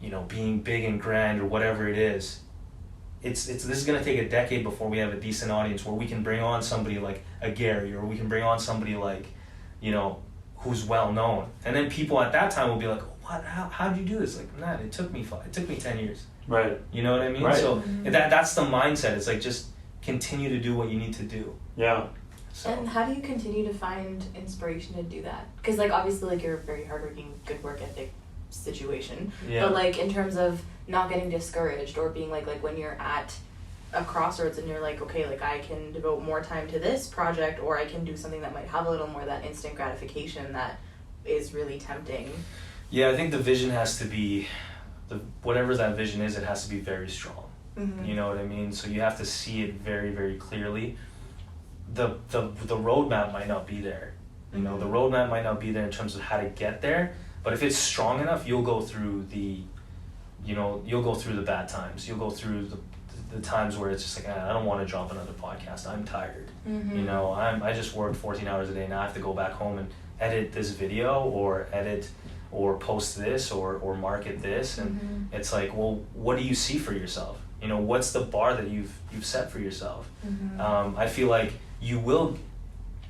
you know, being big and grand or whatever it is. This is going to take a decade before we have a decent audience where we can bring on somebody like a Gary, or we can bring on somebody like, you know, who's well known. And then people at that time will be like, what? How did you do this? Like, man, it took me 10 years. Right. You know what I mean? Right. So that's the mindset. It's like, just continue to do what you need to do. Yeah. So. And how do you continue to find inspiration to do that? Because, like, obviously, like, you're a very hardworking, good work ethic situation. Yeah. But, like, in terms of not getting discouraged or being like when you're at a crossroads and you're like, okay, like, I can devote more time to this project, or I can do something that might have a little more of that instant gratification that is really tempting. Yeah, I think the vision has to be, whatever that vision is, it has to be very strong. You know what I mean? So you have to see it very, very clearly. The roadmap might not be there. You know, the roadmap might not be there in terms of how to get there, but if it's strong enough, you'll go through the bad times. You'll go through the times where it's just like, I don't want to drop another podcast. I'm tired. You know, I just worked 14 hours a day. Now I have to go back home and edit this video or post this or market this. And it's like, well, what do you see for yourself? You know, what's the bar that you've set for yourself? I feel like you will,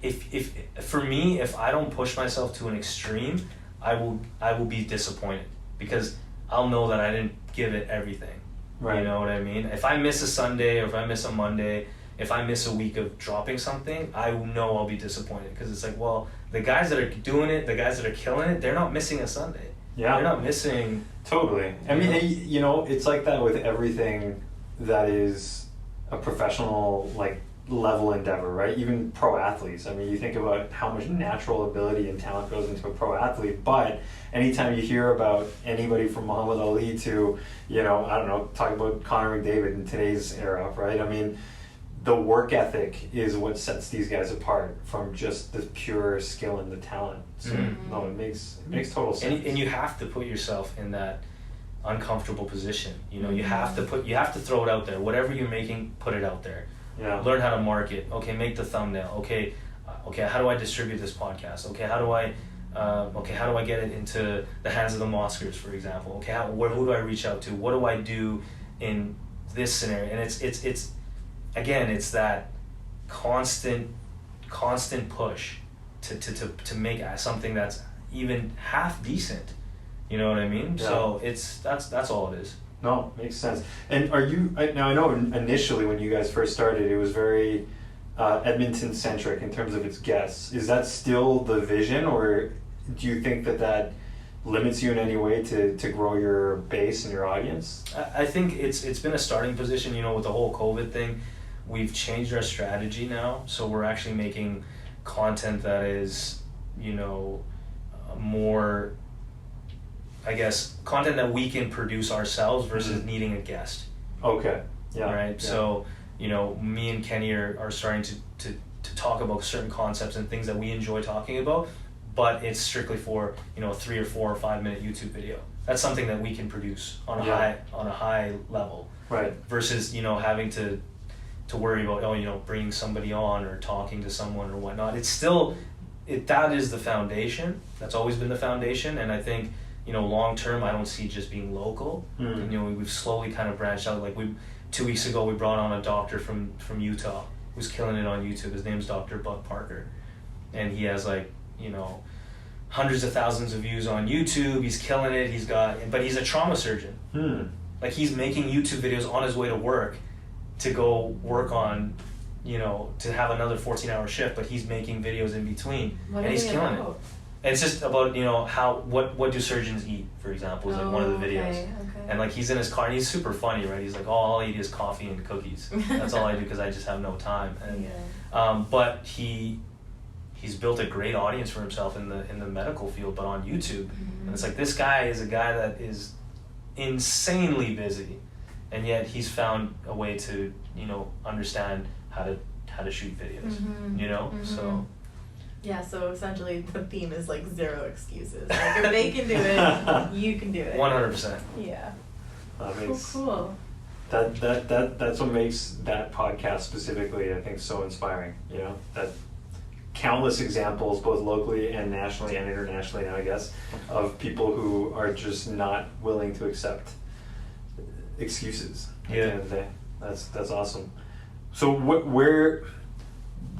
if for me, if I don't push myself to an extreme, I will be disappointed because I'll know that I didn't give it everything. Right. You know what I mean? If I miss a Sunday or if I miss a Monday, if I miss a week of dropping something, I know I'll be disappointed because it's like, well, the guys that are doing it, the guys that are killing it, they're not missing a Sunday. Yeah. They're not missing. Totally. I mean, you know, it's like that with everything that is a professional, like, level endeavor, right? Even pro athletes. I mean, you think about how much natural ability and talent goes into a pro athlete, but anytime you hear about anybody from Muhammad Ali to, you know, I don't know, talk about Conor McDavid in today's era, right? I mean, the work ethic is what sets these guys apart from just the pure skill and the talent. So no, it makes total sense. And you have to put yourself in that uncomfortable position. You know, you have to throw it out there. Whatever you're making, put it out there. Yeah. Learn how to market. Okay, make the thumbnail. Okay, how do I distribute this podcast? Okay, how do I get it into the hands of the Mosquers, for example? Okay, who do I reach out to? What do I do in this scenario? And it's again, it's that constant push to make something that's even half decent. You know what I mean? Yeah. So that's all it is. No, makes sense. And are you, now I know initially when you guys first started, it was very Edmonton centric in terms of its guests. Is that still the vision, or do you think that limits you in any way to grow your base and your audience? I think it's been a starting position, you know, with the whole COVID thing. We've changed our strategy now, so we're actually making content that is, you know, more, I guess, content that we can produce ourselves versus needing a guest. Okay. Yeah. Right. Yeah. So, you know, me and Kenny are starting to talk about certain concepts and things that we enjoy talking about, but it's strictly for, you know, a 3 or 4 or 5 minute YouTube video. That's something that we can produce on a high level. Right. Versus, you know, having to worry about, you know, bringing somebody on or talking to someone or whatnot. It's still, that is the foundation. That's always been the foundation, and I think, you know, long term, I don't see just being local. You know, we've slowly kind of branched out. Like 2 weeks ago, we brought on a doctor from Utah who's killing it on YouTube. His name's Dr. Buck Parker, and he has, like, you know, hundreds of thousands of views on YouTube. He's killing it. But he's a trauma surgeon. Like, he's making YouTube videos on his way to work to go work on, you know, to have another 14-hour shift. But he's making videos in between, and he's killing it. And it's just about, you know, what do surgeons eat, for example, is like one of the videos. Okay. And like, he's in his car and he's super funny, right? He's like, all I eat is coffee and cookies. That's all I do because I just have no time. And but he's built a great audience for himself in the medical field, but on YouTube. And it's like, this guy is a guy that is insanely busy, and yet he's found a way to, you know, understand how to shoot videos. You know, so. Yeah, so essentially the theme is like zero excuses. Like, if they can do it, you can do it. 100%. Yeah. That makes, Cool. That's what makes that podcast specifically, I think, so inspiring. You know, that countless examples, both locally and nationally and internationally now, I guess, of people who are just not willing to accept excuses at the end of the day. That's awesome. So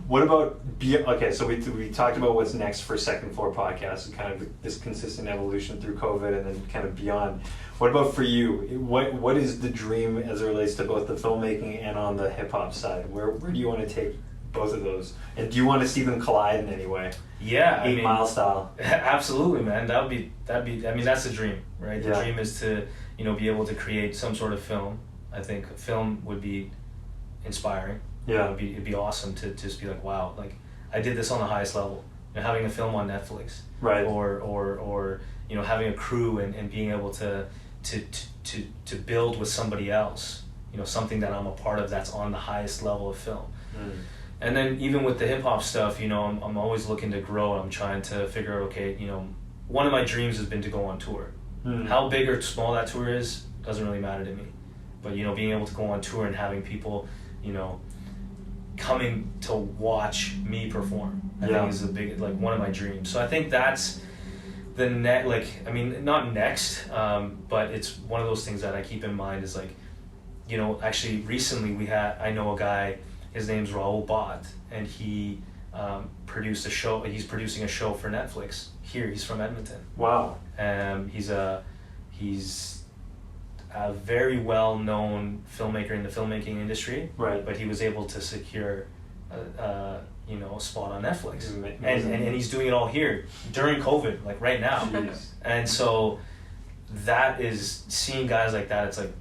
what about, okay, so we talked about what's next for Second Floor Podcast and kind of this consistent evolution through COVID and then kind of beyond. What about for you? What is the dream as it relates to both the filmmaking and on the hip hop side? Where do you want to take both of those? And do you want to see them collide in any way? Yeah, 8 Mile style. Absolutely, man. That'd be. I mean, that's the dream, right? The dream is to, you know, be able to create some sort of film. I think a film would be inspiring. Yeah. It'd be awesome to just be like, wow, like, I did this on the highest level. You know, having a film on Netflix, right? Or you know, having a crew and being able to build with somebody else, something that I'm a part of that's on the highest level of film. Mm. And then even with the hip hop stuff, I'm always looking to grow. I'm trying to figure out, okay, one of my dreams has been to go on tour. Mm. How big or small that tour is doesn't really matter to me. But, being able to go on tour and having people, coming to watch me perform, I think is one of my dreams. So I think that's the not next, but it's one of those things that I keep in mind is actually recently I know a guy, his name's Raul Bott, and he produced a show. He's producing a show for Netflix here. He's from Edmonton. Wow. He's a very well-known filmmaker in the filmmaking industry. Right. But he was able to secure a spot on Netflix, Amazing. and he's doing it all here during COVID, like right now. Jeez. And so that is, seeing guys like that, it's like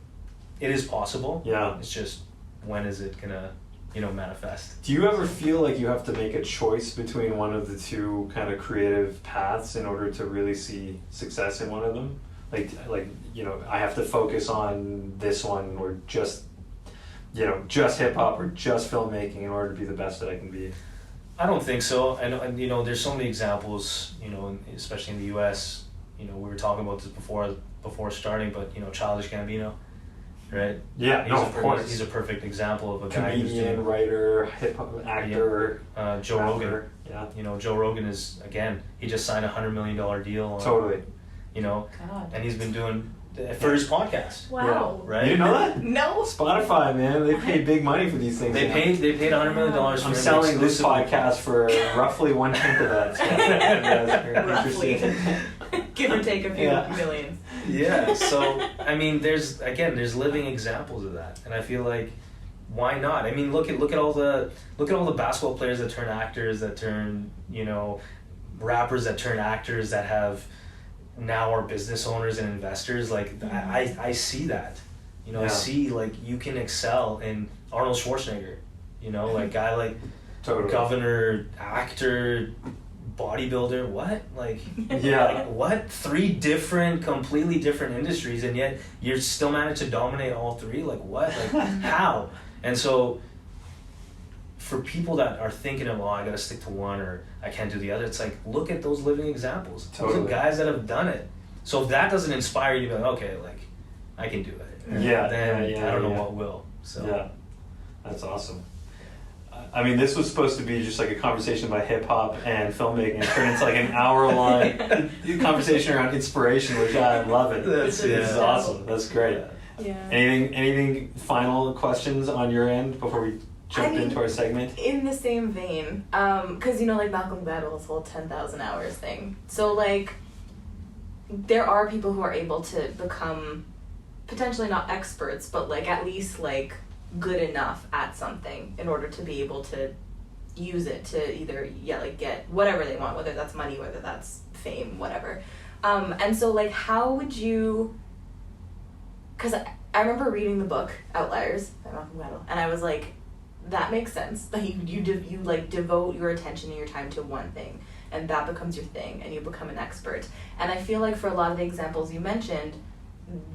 it is possible. Yeah. It's just, when is it gonna manifest? Do you ever feel like you have to make a choice between one of the two kind of creative paths in order to really see success in one of them? I have to focus on this one, or just hip hop or just filmmaking in order to be the best that I can be. I don't think so. And there's so many examples, especially in the U.S. We were talking about this before starting, but Childish Gambino, right? Yeah, of course. He's a perfect example of a guy who's comedian, writer, hip hop actor. Joe Rogan. Yeah. Joe Rogan is, again, he just signed a $100 million deal. On, Totally. God. And he's been doing for his podcast. Wow. Right? You didn't know that? No. Spotify, man, they pay big money for these things. They paid $100 million for I'm him selling this exclusively. podcast for roughly 1/10 of that. So Roughly. Give or take a few millions. Yeah. So there's living examples of that, and I feel like, why not? Look at all the basketball players that turn actors, that turn rappers that turn actors, that have now are business owners and investors. I see that. I see you can excel in Arnold Schwarzenegger. Guy like Totally. governor, actor, bodybuilder. What what? 3 completely different industries, and yet you're still managed to dominate all 3. What? How? And so, for people that are thinking of, I gotta stick to one, or I can't do the other, it's look at those living examples. Totally. Those are guys that have done it. So if that doesn't inspire you to be like, okay, I can do it. Then I don't know what will. So Yeah, that's awesome. This was supposed to be just like a conversation about hip hop and filmmaking, and turned into an hour-long conversation around inspiration, which I love it. This is awesome. That's great. Yeah. Anything final questions on your end before we jump into our segment? In the same vein, because Malcolm Gladwell's whole 10,000 hours thing. So there are people who are able to become potentially not experts, but at least good enough at something in order to be able to use it to either get whatever they want, whether that's money, whether that's fame, whatever. And so how would you? Because I remember reading the book Outliers by Malcolm Gladwell, and I was like, that makes sense. You devote your attention and your time to one thing, and that becomes your thing, and you become an expert. And I feel for a lot of the examples you mentioned,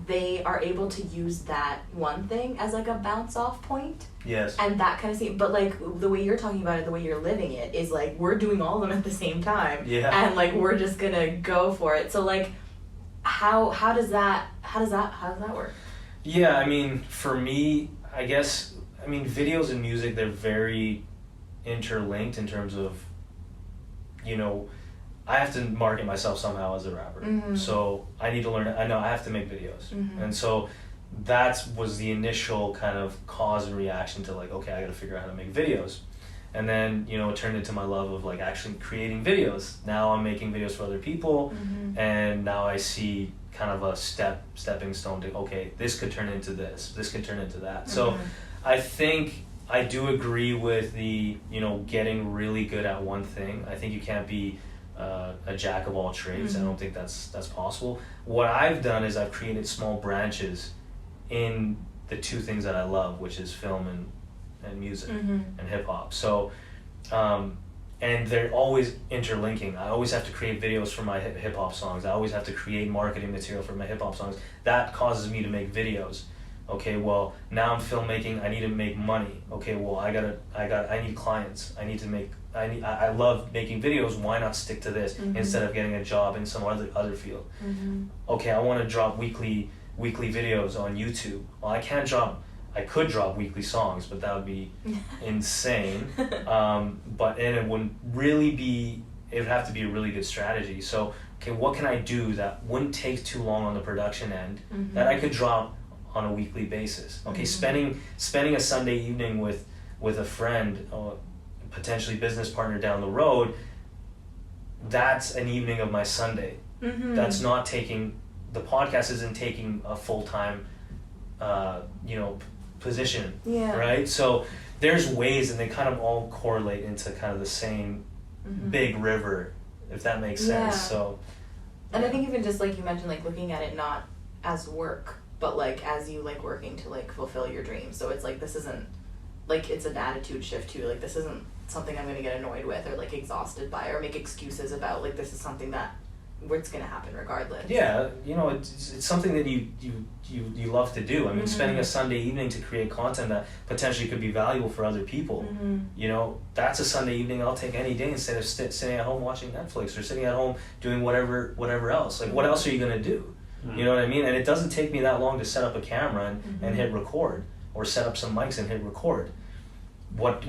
they are able to use that one thing as a bounce off point. Yes. And that kind of scene, but the way you're talking about it, the way you're living it is we're doing all of them at the same time. Yeah. And we're just gonna go for it. So how does that work? Yeah, for me, I guess, videos and music, they're very interlinked in terms of, I have to market myself somehow as a rapper. Mm-hmm. So I need to learn, I have to make videos. Mm-hmm. And so that was the initial kind of cause and reaction to okay, I gotta figure out how to make videos. And then, it turned into my love of actually creating videos. Now I'm making videos for other people, Mm-hmm. and now I see kind of a stepping stone to, okay, this could turn into this could turn into that. So Mm-hmm. I think I do agree with the, getting really good at one thing. I think you can't be a jack of all trades. Mm-hmm. I don't think that's possible. What I've done is I've created small branches in the 2 things that I love, which is film and music Mm-hmm. and hip hop. So, and they're always interlinking. I always have to create videos for my hip hop songs. I always have to create marketing material for my hip hop songs. That causes me to make videos. Okay, well, now I'm filmmaking, I need to make money. Okay, well, I need clients. I love making videos, why not stick to this instead of getting a job in some other field? Okay, I want to drop weekly videos on YouTube. Well, I could drop weekly songs, but that would be insane. But it wouldn't really be, it would have to be a really good strategy. So, okay, what can I do that wouldn't take too long on the production end that I could drop on a weekly basis? Okay, spending a Sunday evening with a friend, potentially business partner down the road, that's an evening of my Sunday. That's not taking, the podcast isn't taking a full-time position, right? So there's ways, and they kind of all correlate into kind of the same big river, if that makes sense. So, and I think even just like you mentioned, like looking at it not as work, but like as you like working to like fulfill your dreams. So it's like, this isn't like, it's an attitude shift too. Like, this isn't something I'm going to get annoyed with or like exhausted by or make excuses about. Like, this is something that it's going to happen regardless. Yeah, it's something that you love to do. I mean, spending a Sunday evening to create content that potentially could be valuable for other people. That's a Sunday evening I'll take any day instead of sitting at home watching Netflix or sitting at home doing whatever else. Like, what else are you going to do? You know what I mean? And it doesn't take me that long to set up a camera and hit record, or set up some mics and hit record. What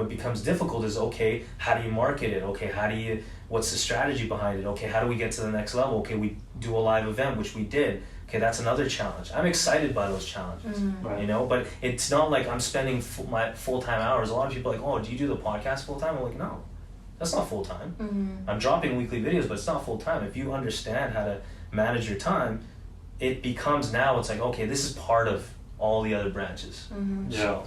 becomes difficult is, okay, how do you market it? Okay, what's the strategy behind it? Okay, how do we get to the next level? Okay, we do a live event, which we did. Okay, that's another challenge. I'm excited by those challenges, but it's not like I'm spending my full-time hours. A lot of people are like, oh, do you do the podcast full-time? I'm like, no, that's not full-time. I'm dropping weekly videos, but it's not full-time. If you understand how to manage your time, it becomes, now it's like, okay, this is part of all the other branches. So.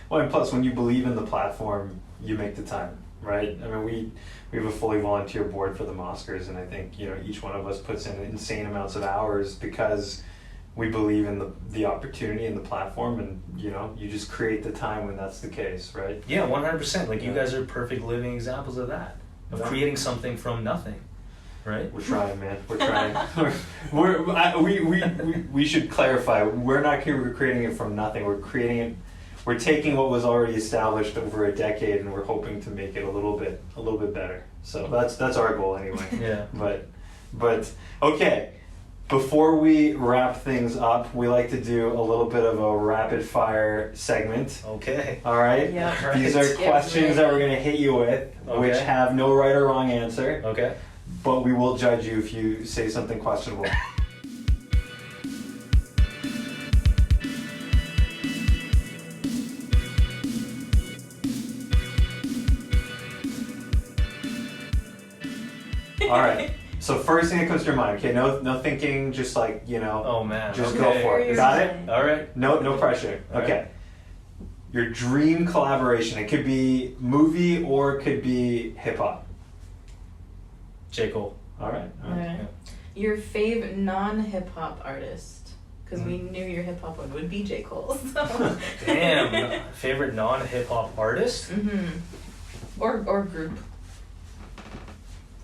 Well, and plus, when you believe in the platform, you make the time, right? I mean, we have a fully volunteer board for the Mosquers, and I think each one of us puts in insane amounts of hours because we believe in the opportunity and the platform, and you just create the time when that's the case, right? Yeah, 100%. Like, you guys are perfect living examples of that, of creating something from nothing. Right? We're trying, man. We're trying. We should clarify. We're not creating it from nothing. We're creating it. We're taking what was already established over a decade, and we're hoping to make it a little bit better. So that's our goal anyway. Yeah. But okay. Before we wrap things up, we like to do a little bit of a rapid fire segment. Okay. All right. Yeah. These are questions that we're gonna hit you with, which have no right or wrong answer. Okay. But we will judge you if you say something questionable. All right. So first thing that comes to your mind, okay? No thinking, just like Oh man. just go for it. Got it? All right. No pressure. All okay. right. Your dream collaboration. It could be movie or it could be hip hop. J. Cole. All right. Yeah. Your fave non-hip hop artist, because we knew your hip hop one would be J. Cole. So. Damn. Favorite non-hip hop artist? Or group.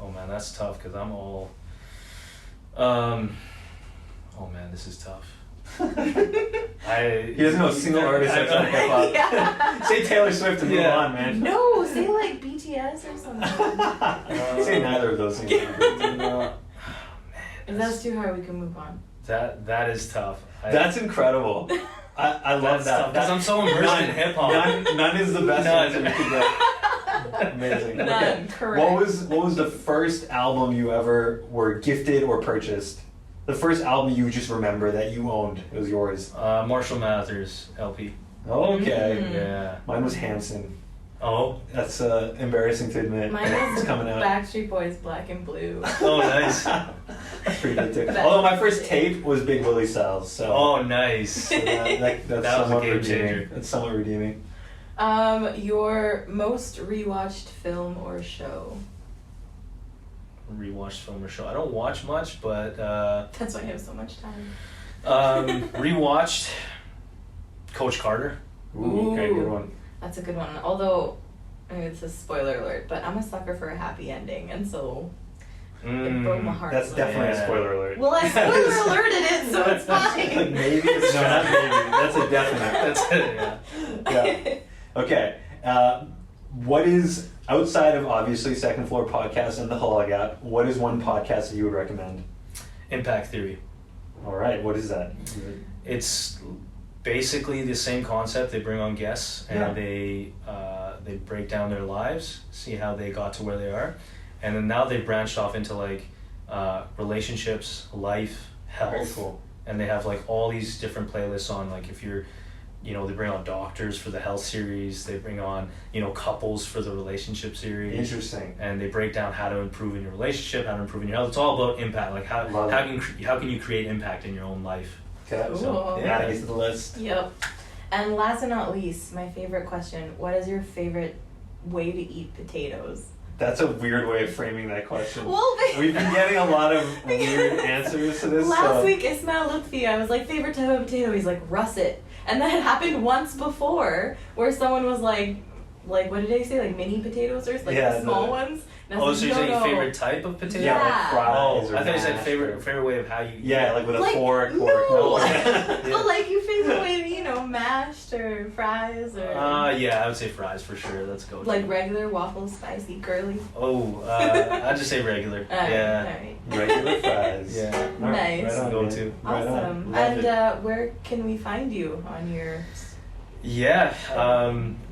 Oh man, that's tough because I'm all. Oh man, this is tough. He doesn't know a single artist that's on hip hop. Yeah. Say Taylor Swift and move on, man. No, say like BTS or something. Say neither of those things. No. If that's too hard, we can move on. That is tough. That's incredible. I love that. Because I'm so immersed in hip hop. None is the best None. answer you could get. Amazing. None, Okay. correct. What was the first album you ever were gifted or purchased? The first album you just remember that you owned. It was yours. Marshall Mathers LP. Okay. Yeah. Mine was Hanson. Oh. That's embarrassing to admit. Mine It's was coming out. Backstreet Boys, Black and Blue. Oh, nice. That's pretty good too. Although my first tape was Big Willie Styles. So. Oh, nice. So that's That was a somewhat game redeeming. changer. That's somewhat redeeming. Your most rewatched film or show? Rewatched film or show. I don't watch much, but That's why I have so much time. rewatched Coach Carter. Ooh, okay, good one. That's a good one. Although, I mean, it's a spoiler alert, but I'm a sucker for a happy ending, and so It broke my heart. That's definitely a spoiler alert. Well, I spoiler alerted it, so it's fine. Maybe it's no, not maybe. That's a definite. That's it. Yeah. Okay. What is, outside of obviously Second Floor Podcast and the Hall Gap, what is one podcast that you would recommend? Impact Theory. All right. What is that? It's basically the same concept. They bring on guests and they break down their lives, see how they got to where they are, and then now they've branched off into like relationships, life, health. Very cool. And they have like all these different playlists on, like if you're, they bring on doctors for the health series, they bring on, couples for the relationship series. Interesting. And they break down how to improve in your relationship, how to improve in your health. It's all about impact, like how can you create impact in your own life. Okay. So adding it to the list. Yep. And last but not least, my favorite question: what is your favorite way to eat potatoes? That's a weird way of framing that question. Well, we've been getting a lot of weird answers to this. Last week, Ismail Lutfi, I was like, favorite type of potato? He's like, russet. And that had happened once before, where someone was like, what did they say? Like mini potatoes or like the small ones? And I was so like, you're saying favorite type of potato? Yeah. Like fries or I thought you said mashed favorite way of how you. Yeah, like with a fork. No. Or But like your favorite way to, mashed or fries or. Yeah, I would say fries for sure. Let's go. Like regular, waffle, spicy, curly. Oh, I'd just say regular. Yeah. Alright. Regular fries. Yeah. All right, Nice. Right on, Go man. to. Right on. Awesome. Love it. And where can we find you on your? Yeah,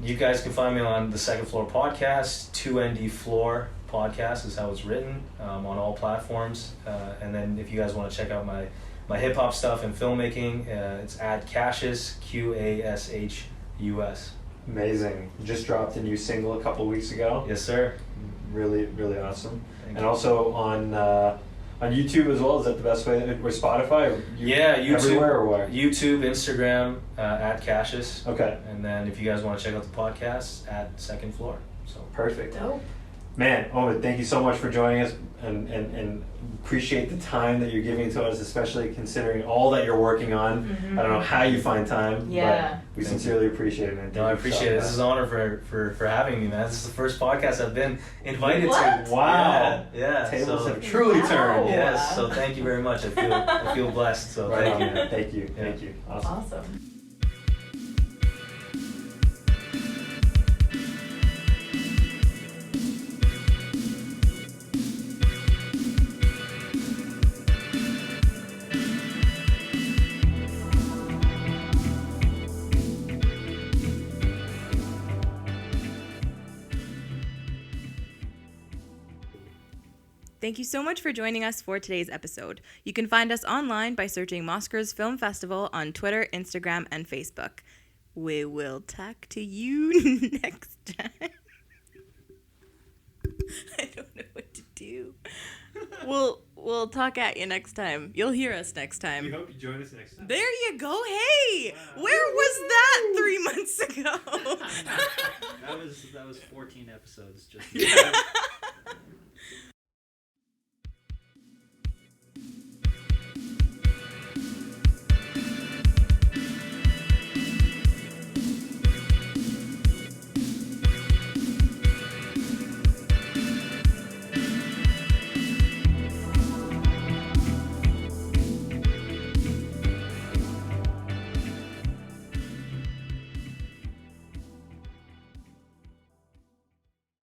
you guys can find me on the Second Floor Podcast. 2ND Floor Podcast is how it's written, on all platforms. And then if you guys want to check out my hip hop stuff and filmmaking, it's at Qashus, Qashus. Amazing. Just dropped a new single a couple weeks ago. Yes, sir. Really, really awesome. Thank And you. also on YouTube as well. Is that the best way? Or Spotify? Or Yeah, YouTube. Everywhere or where? YouTube, Instagram, at Qashus. Okay. And then if you guys want to check out the podcast, at Second Floor. So Perfect. Dope. Man, Omid, thank you so much for joining us and appreciate the time that you're giving to us, especially considering all that you're working on. Mhm. I don't know how you find time, Yeah. but we sincerely appreciate it, man. No, I appreciate it. This is an honor for having me, man. This is the first podcast I've been invited What? to. Wow. Yeah. Tables So, have truly Wow. turned. yes. So thank you very much. I feel blessed. So Right thank on, you. man. Thank you. Yeah. Thank you. Awesome. Awesome. Thank you so much for joining us for today's episode. You can find us online by searching Mosquers Film Festival on Twitter, Instagram, and Facebook. We will talk to you next time. I don't know what to do. We'll talk at you next time. You'll hear us next We time. hope you join us next time. There you go. Hey, where was that 3 months ago? That was 14 episodes just. Yeah.